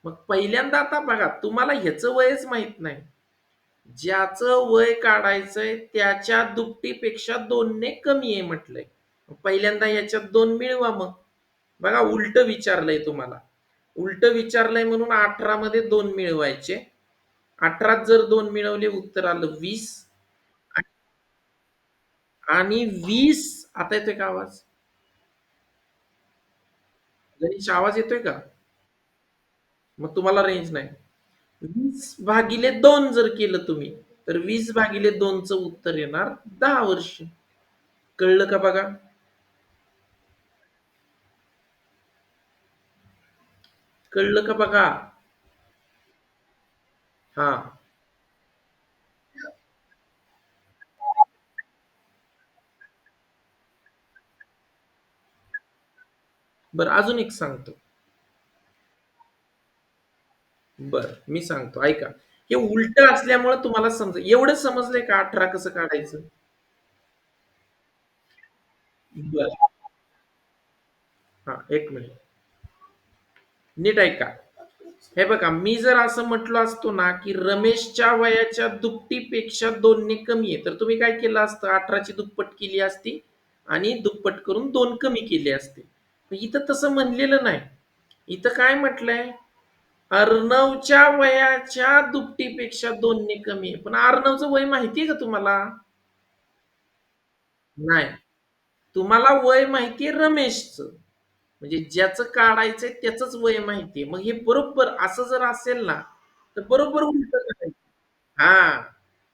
मग पहिल्यांदा आता बघा, तुम्हाला ह्याचं वयच माहित नाही. ज्याचं वय काढायचंय त्याच्या दुपटीपेक्षा 2 ने कमी आहे म्हटलंय. पहिल्यांदा याच्यात 2 मिळवा मग. बघा उलट विचारलंय तुम्हाला. उलट विचारलंय म्हणून 18 मध्ये 2 मिळवायचे. 18त जर 2 मिळवले उत्तर आलं 20. आणि 20 आता येतोय का आवाज? गणेश आवाज येतोय का? मग तुम्हाला रेंज नाही. 20/2 जर केलं तुम्ही, तर 20/2चं उत्तर येणार 10 वर्ष. कळलं का बघा? कळलं का बघा? हा. बरं अजून एक सांगतो. बरं मी सांगतो ऐका. हे उलट असल्यामुळे तुम्हाला एवढं समजलंय का 18 कसं काढायचं? बरं. हा एक मिनिट. नीट ऐका. हे बघा, मी जर असं म्हटलो असतो ना, की रमेशच्या वयाच्या दुपटीपेक्षा 2 ने कमी आहे, तर तुम्ही काय केलं असतं? 18ची दुप्पट केली असती आणि दुप्पट करून 2 कमी केले असते. इथं तसं म्हणलेलं नाही. इथं काय म्हटलंय? अर्णवच्या वयाच्या दुपटीपेक्षा 2 ने कमी आहे. पण अर्णवचं वय माहितीये का तुम्हाला? नाही. तुम्हाला वय माहितीये रमेशचं. म्हणजे ज्याचं काढायचंय त्याचंच वय माहितीये. मग हे बरोबर असं जर असेल ना, तर बरोबर उलट करायचं. हा.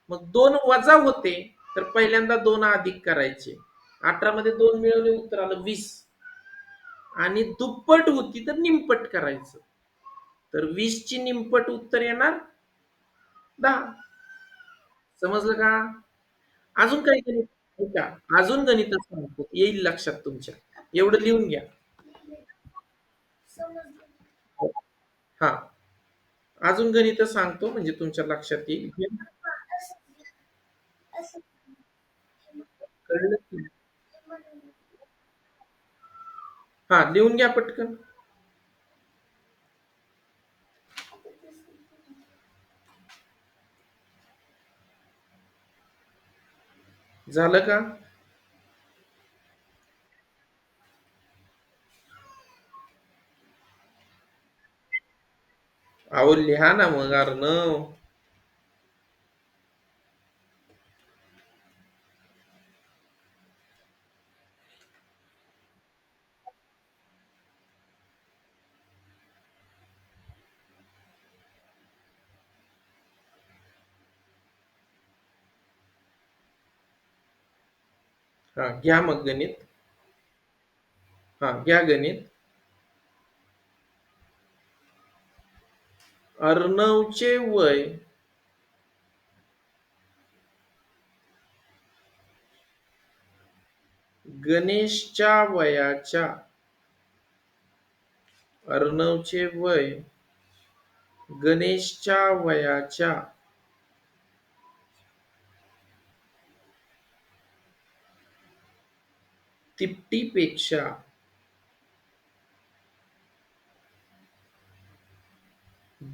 मग 2 वजा होते, तर पहिल्यांदा 2 अधिक करायचे. 18 मध्ये 2 मिळवले उत्तर आलं 20. आणि दुप्पट होती तर निमपट करायचं. तर 20 ची निमपट उत्तर येणार 10. समजलं का? अजून काही गणित ऐका, अजून गणित सांगतो, येईल लक्षात तुमच्या. एवढं लिहून घ्या. हा. अजून गणित सांगतो म्हणजे तुमच्या लक्षात येईल. कळलं की? हा, लिहून घ्या पटकन. झालं का? अहो लिहा ना मग अर्णव. हा, घ्या मग गणित. हा, घ्या गणित. अर्णवचे वय गणेशच्या वयाच्या अर्णवचे वय गणेशच्या वयाच्या तिपटीपेक्षा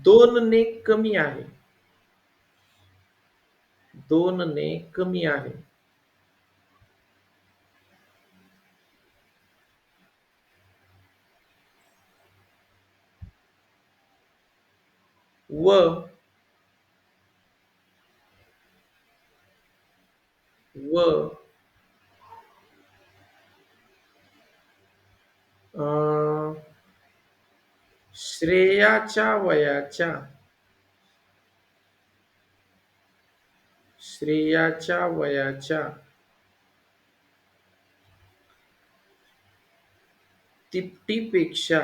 2 ने कमी आहे. 2 ने कमी आहे. व व अं, श्रेयाच्या वयाच्या तिपटीपेक्षा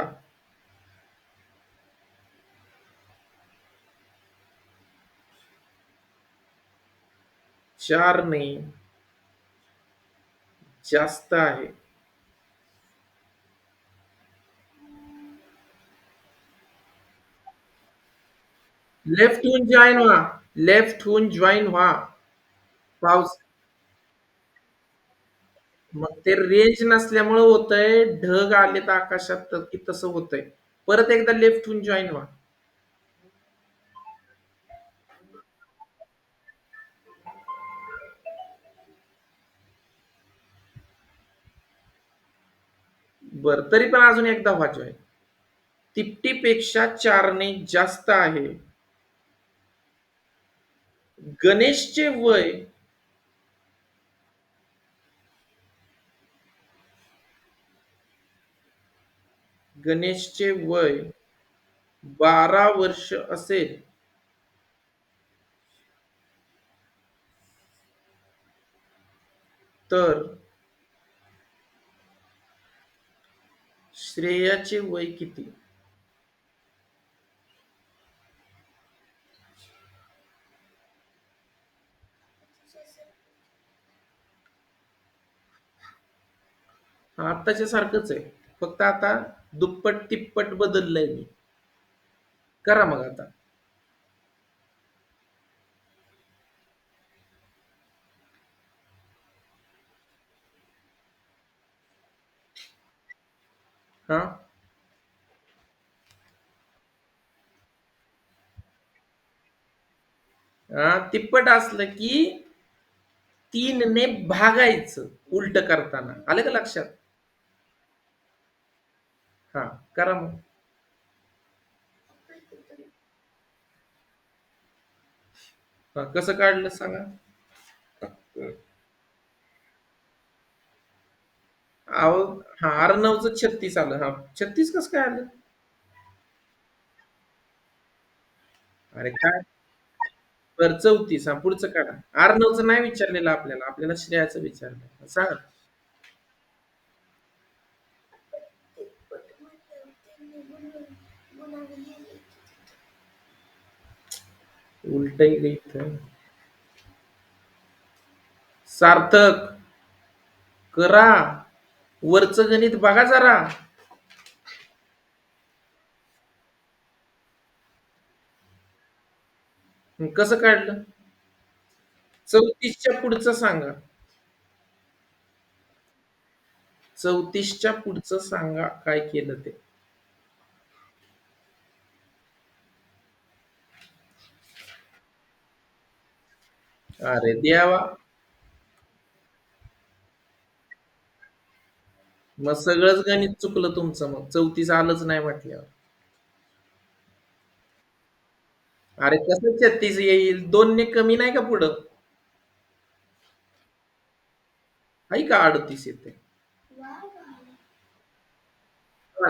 4 ने जास्त आहे. लेफ्ट होऊन जॉईन व्हा. लेफ्ट होऊन जॉईन व्हा. पाऊस. मग ते रेंज नसल्यामुळे होतंय. ढग आलेत आकाशात तर की तसं होतंय. परत एकदा लेफ्ट होऊन जॉईन व्हा. बर, तरी पण अजून एकदा व्हा जॉईन. तिपटीपेक्षा 4 ने जास्त आहे. गणेशचे वय गणेशचे वय 12 वर्ष असेल तर श्रेयाचे वय किती? आत्ताच्या सारखंच आहे. फक्त आता दुप्पट तिप्पट बदललंय मी. करा मग आता. हा, तिप्पट असलं की 3 ने भागायचं उलट करताना. आलं का लक्षात? हा, करा मग. हा, कसं काढलं सांगा. अहो, हा, अर्णवचं 36 आलं. हा, 36 कसं काय आलं? अरे काय. बरं, 34. हा, पुढचं काढा. अर्णवचं नाही विचारलेलं आपल्याला. आपल्याला श्रेयाचं विचारलं. सांगा. उलट इथं. सार्थक करा. वरचं गणित बघा जरा. कसं काढलं? 34च्या पुढचं सांगा. 34च्या पुढचं सांगा काय केलं ते. अरे देवा! मग सगळंच गणित चुकलं तुमचं मग. 34 आलंच नाही म्हटल्यावर. अरे कसं 36 येईल? 2 ने कमी नाही का पुढं? आहे का 38 येते?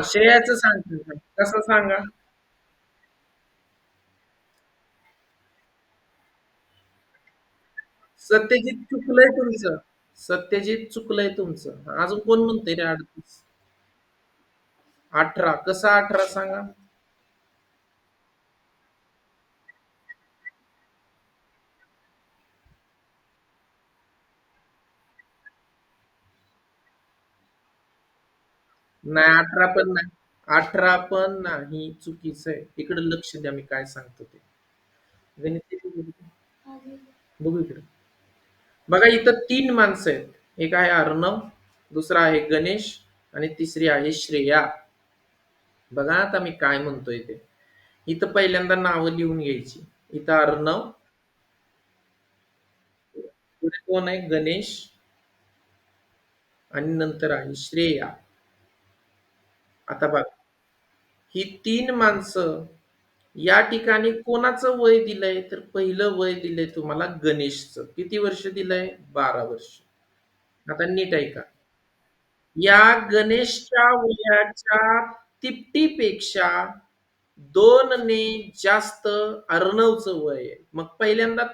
श्रेयाचं सांगते का? कसं सांगा? सत्यजित चुकलंय तुमचं. सत्यजित चुकलंय तुमचं. अजून कोण म्हणतंय रे 38? 18. कसा 18 सांगा? नाही 18 पण नाही. 18 पण नाही. चुकीचं आहे. इकडे लक्ष द्या मी काय सांगतो ते. गणित बघू इकडे. बघा इथं 3 माणसं आहेत. एक आहे अर्णव, दुसरा आहे गणेश आणि तिसरी आहे श्रेया. बघा आता मी काय म्हणतोय ते. इथं पहिल्यांदा नावं लिहून घ्यायची. इथं अर्णव, पुढे कोण आहे? गणेश आणि नंतर आहे श्रेया. आता बघा, ही 3 माणसं या ठिकाणी कोणाचं वय दिलंय? तर पहिलं वय दिलंय तुम्हाला गणेशचं. किती वर्ष दिलंय? 12 वर्ष. आता नीट ऐका. या गणेशच्या वयाच्या तिपटीपेक्षा 2 ने जास्त अर्णवचं वय आहे. मग पहिल्यांदा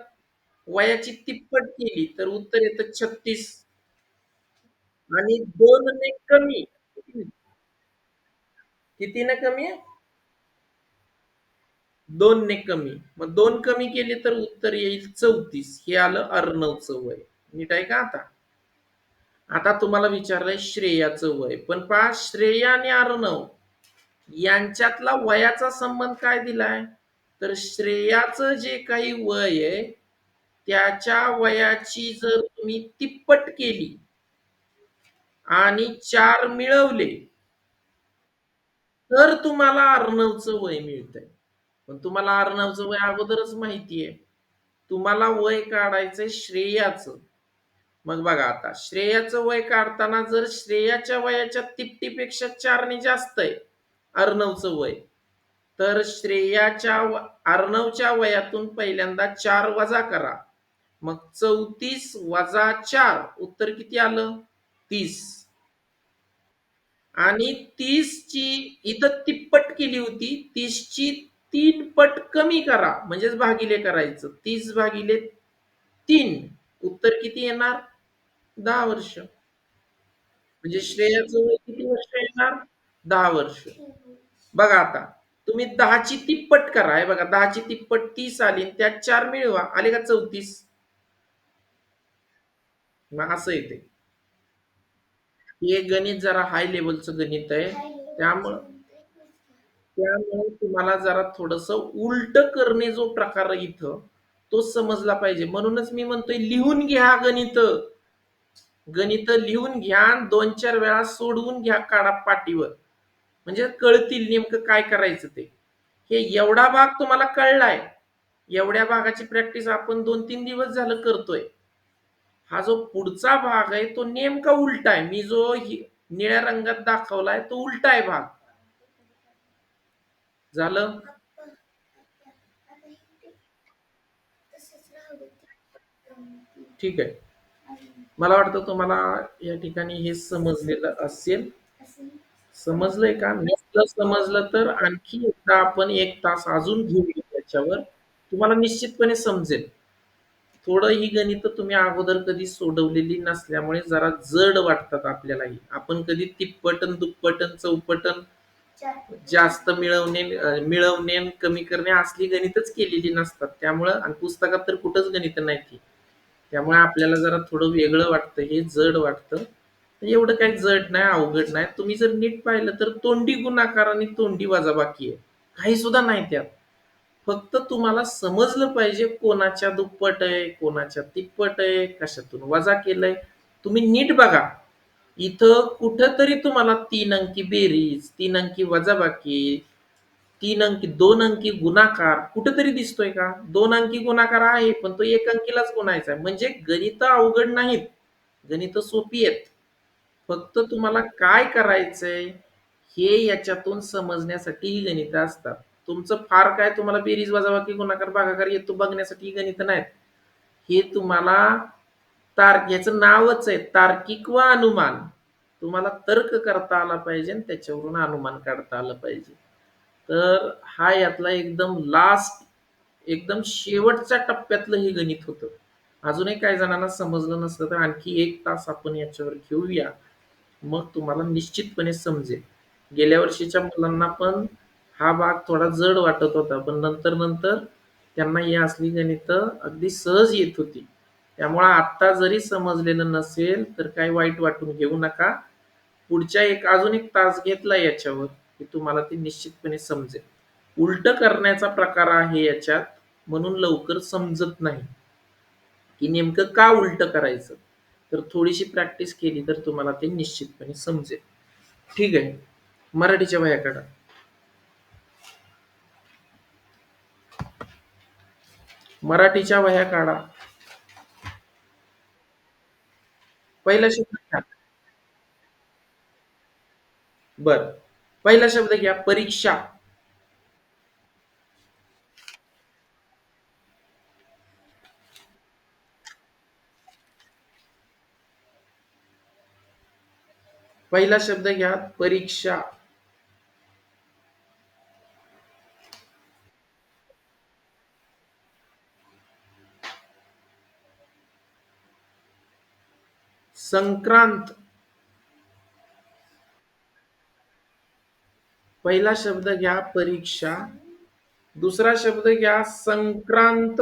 वयाची तिप्पट केली तर उत्तर येतं 36 आणि 2 ने कमी. किती ने कमी आहे? 2 ने कमी. मग 2 कमी केले तर उत्तर येईल 34. हे आलं अर्णवचं वय. नीट आहे का आता? आता तुम्हाला विचारलंय श्रेयाचं वय. पण पहा श्रेया आणि अर्णव यांच्यातला वयाचा संबंध काय दिलाय? तर श्रेयाचं जे काही वय आहे त्याच्या वयाची जर तुम्ही तिप्पट केली आणि 4 मिळवले तर तुम्हाला अर्णवचं वय मिळतंय. पण तुम्हाला अर्णवचं वय अगोदरच माहितीये. तुम्हाला वय काढायचंय श्रेयाचं. मग बघा आता श्रेयाचं वय काढताना जर श्रेयाच्या वयाच्या तिपटीपेक्षा 4 ने जास्त आहे अर्णवचं वय, तर अर्णवच्या वयातून पहिल्यांदा 4 वजा करा. मग 34 वजा 4 उत्तर किती आलं? 30. आणि 30 ची इथं तिप्पट केली होती. 30 ची 3 पट कमी करा म्हणजेच भागिले करायचं. 30 भागिले 3 उत्तर किती येणार? 10 वर्ष. म्हणजे श्रेयाचं वय किती वर्ष येणार? 10 वर्ष. बघा आता तुम्ही 10 ची तिप्पट करा. हे बघा 10 ची तिप्पट 30 आली आणि त्यात 4 मिळवा. आले का 34? मग असं येते. हे गणित जरा हाय लेवलचं गणित आहे. त्यामुळं त्यामुळे तुम्हाला जरा थोडंसं उलट करणे जो प्रकार आहे इथं तो समजला पाहिजे. म्हणूनच मी म्हणतोय लिहून घ्या गणित. गणित लिहून घ्या 2-4 वेळा सोडवून घ्या काढा पाटीवर. म्हणजे कळतील नेमकं काय करायचं ते. हे एवढा भाग तुम्हाला कळलाय. एवढ्या भागाची प्रॅक्टिस आपण 2-3 दिवस झालं करतोय. हा जो पुढचा भाग आहे तो नेमका उलटा आहे. मी जो निळ्या रंगात दाखवलाय तो उलटा आहे भाग. झालं? ठीक आहे. मला वाटतं तुम्हाला या ठिकाणी हे समजलेलं असेल. समजलंय का? नसलं समजलं तर आणखी एकदा आपण 1 तास अजून घेऊ त्याच्यावर. तुम्हाला निश्चितपणे समजेल. थोडं ही गणितं तुम्ही अगोदर कधी सोडवलेली नसल्यामुळे जरा जड वाटतात आपल्यालाही. आपण कधी तिप्पटन, दुप्पटन, चौपटन जास्त मिळवणे आणि कमी करणे असली गणितच केलेली नसतात. त्यामुळं आणि पुस्तकात तर कुठंच गणितं नाहीत ती. त्यामुळे आपल्याला जरा थोडं वेगळं वाटतं, हे जड वाटतं. एवढं काही जड नाही, अवघड नाही. तुम्ही जर नीट पाहिलं तर तोंडी गुणाकार आणि तोंडी वजाबाकी आहे. काही सुद्धा नाही त्यात. फक्त तुम्हाला समजलं पाहिजे कोणाच्या दुप्पट आहे, कोणाच्या तिप्पट आहे, कशातून वजा केलंय. तुम्ही नीट बघा. इथं कुठंतरी तुम्हाला 3 अंकी बेरीज, 3 अंकी वजाबाकी, 3 अंकी, 2 अंकी गुणाकार कुठेतरी दिसतोय का? 2 अंकी गुणाकार आहे, पण तो 1 अंकीलाच गुणायचा आहे. म्हणजे गणित अवघड नाहीत. गणित सोपी आहेत. फक्त तुम्हाला काय करायचंय हे याच्यातून समजण्यासाठी ही गणितं असतात. तुमचं फार काय तुम्हाला बेरीज वजाबाकी गुणाकार भागाकार येतो बघण्यासाठी ही गणितं नाहीत. हे तुम्हाला याचं नावच आहे तार्किक व अनुमान. तुम्हाला तर्क करता आला पाहिजे आणि त्याच्यावरून अनुमान काढता आलं पाहिजे. तर हा यातला एकदम लास्ट, एकदम शेवटच्या टप्प्यातलं हे गणित होतं. अजूनही काही जणांना समजलं नसतं तर आणखी 1 तास आपण याच्यावर घेऊया. मग तुम्हाला निश्चितपणे समजेल. गेल्या वर्षीच्या मुलांना पण हा भाग थोडा जड वाटत होता, पण नंतर नंतर त्यांना ही असली गणितं अगदी सहज येत होती. त्यामुळे आत्ता जरी समजलेलं नसेल तर काही वाईट वाटून घेऊ नका. पुढच्या अजून 1 तास घेतला याच्यावर की तुम्हाला ते निश्चितपणे समजेल. उलट करण्याचा प्रकार आहे याच्यात, म्हणून लवकर समजत नाही की नेमकं का उलट करायचं. तर थोडीशी प्रॅक्टिस केली तर तुम्हाला ते निश्चितपणे समजेल. ठीक आहे. मराठीच्या वह्या काढा. मराठीच्या वह्या काढा. पहिला शब्द घ्या. बर. पहिला शब्द घ्या परीक्षा. पहिला शब्द घ्या परीक्षा. संक्रांत. पहिला शब्द घ्या परीक्षा. दुसरा शब्द घ्या संक्रांत.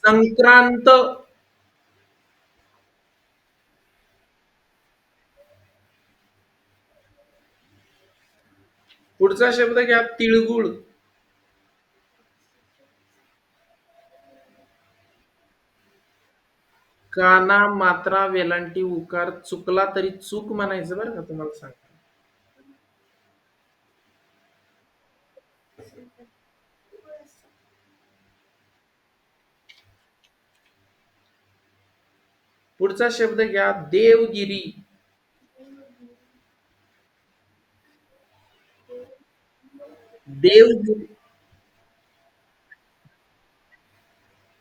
संक्रांत. पुढचा शब्द घ्या तिळगुळ. काना मात्रा वेलांटी उकार चुकला तरी चूक म्हणायचं बरं का, तुम्हाला सांग. पुढचा शब्द घ्या देवगिरी. देवगिरी.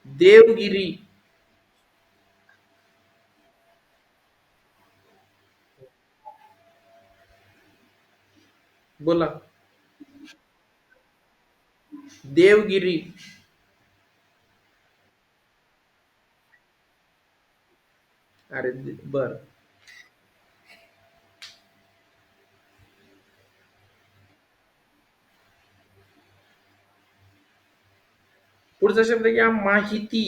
देवगिरी. बोला. देवगिरी. अरे बर. पुढचा शब्द घ्या माहिती.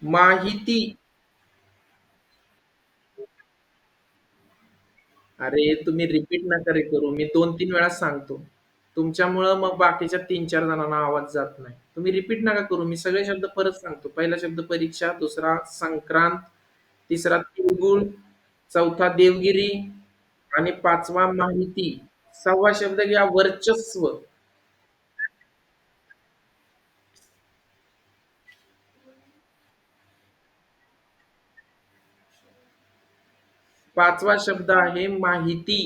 माहिती. अरे तुम्ही रिपीट नका रे करू, मी 2-3 वेळा सांगतो. तुमच्यामुळं मग बाकीच्या 3-4 जणांना आवाज जात नाही. तुम्ही रिपीट नका करू, मी सगळे शब्द परत सांगतो. पहिला शब्द परीक्षा, दुसरा संक्रांत, तिसरा तिळगुळ, चौथा देवगिरी आणि पाचवा माहिती. सहावा शब्द घ्या वर्चस्व. पाचवा शब्द आहे माहिती.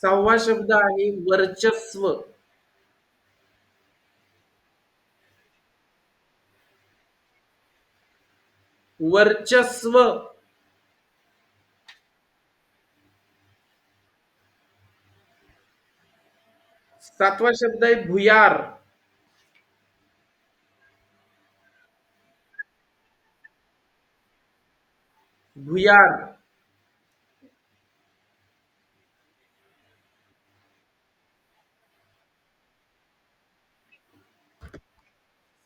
सहावा शब्द आहे वर्चस्व. वर्चस्व. सातवा शब्द आहे भुयार. भुयार.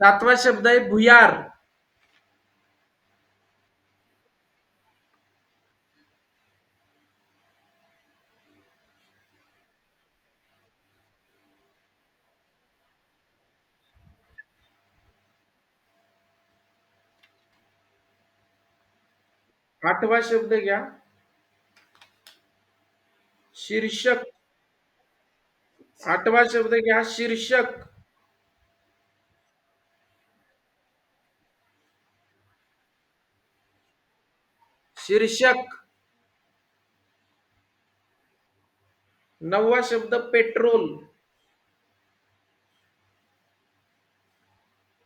सातवा शब्द आहे भुयार. 8वा शब्द घ्या शीर्षक. 8वा शब्द घ्या शीर्षक. शीर्षक. 9वा शब्द पेट्रोल.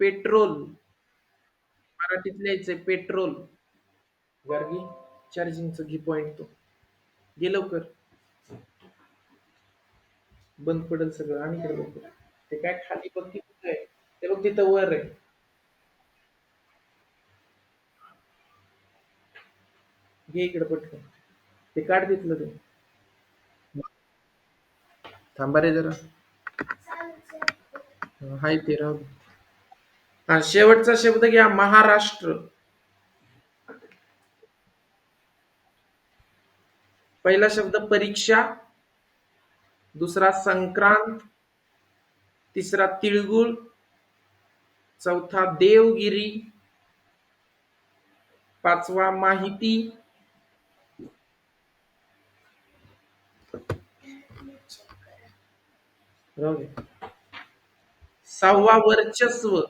पेट्रोल. मराठीत लिहायचंय पेट्रोल. गार्गी चार्जिंगचं घी पॉइंट तो घे लवकर, बंद पडेल सगळं आणि इकडे लवकर. ते काय खाली बघ की कुठे आहे, ते बघ तिथं वर आहे. घे इकडे पटकन, ते काढ तिथलं ते. थांबा रे जरा. हाय ते राहू दे. हा शेवटचा शब्द घ्या महाराष्ट्र. पहिला शब्द परीक्षा, दुसरा संक्रांत, तिसरा तिळगुळ, चौथा देवगिरी, पाचवा माहिती, राहू दे. सहावा वर्चस्व,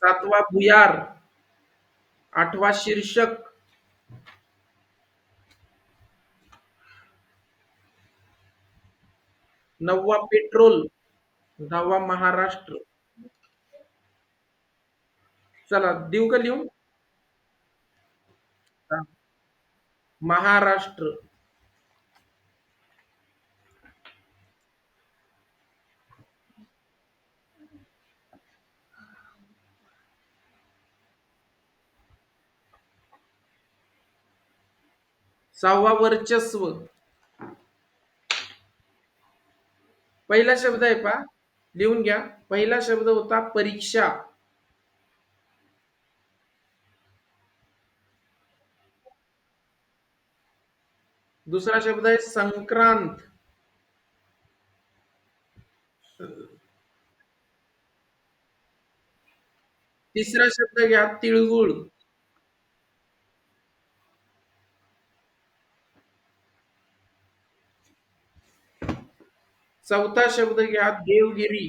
सातवा भुयार, आठवा शीर्षक, नववा पेट्रोल, 10वा महाराष्ट्र. चला देऊ का लिहून? महाराष्ट्र. 6वा वर्चस्व. पहिला शब्द आहे पा, लिहून घ्या. पहिला शब्द होता परीक्षा. दुसरा शब्द आहे संक्रांत. तिसरा शब्द घ्या तिळगुळ. चौथा शब्द घ्या देवगिरी.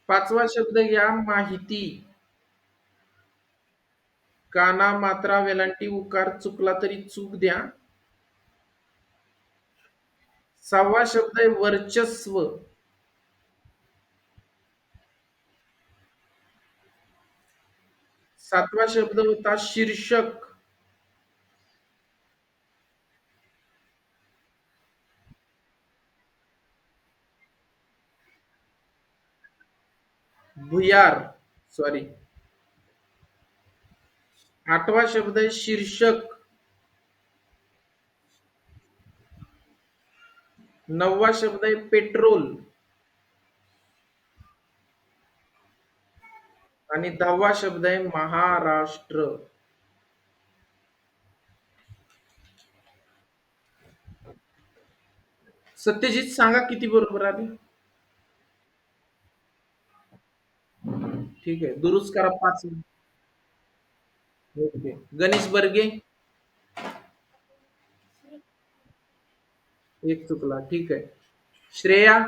पाचवा शब्द घ्या माहिती. काना मात्रा वेलांटी उकार चुकला तरी चूक द्या. सहावा शब्द आहे वर्चस्व. सातवा शब्द होता शीर्षक. भुयार, सॉरी. आठवा शब्द आहे शीर्षक. नववा शब्द आहे पेट्रोल. आणि 10वा शब्द आहे महाराष्ट्र. सत्यजित सांगा किती बरोबर आले. ठीक आहे, दुरुस्त करा 5 मिनिट. ओके. गणेश बर्गे एक चुकला, ठीक आहे. श्रेया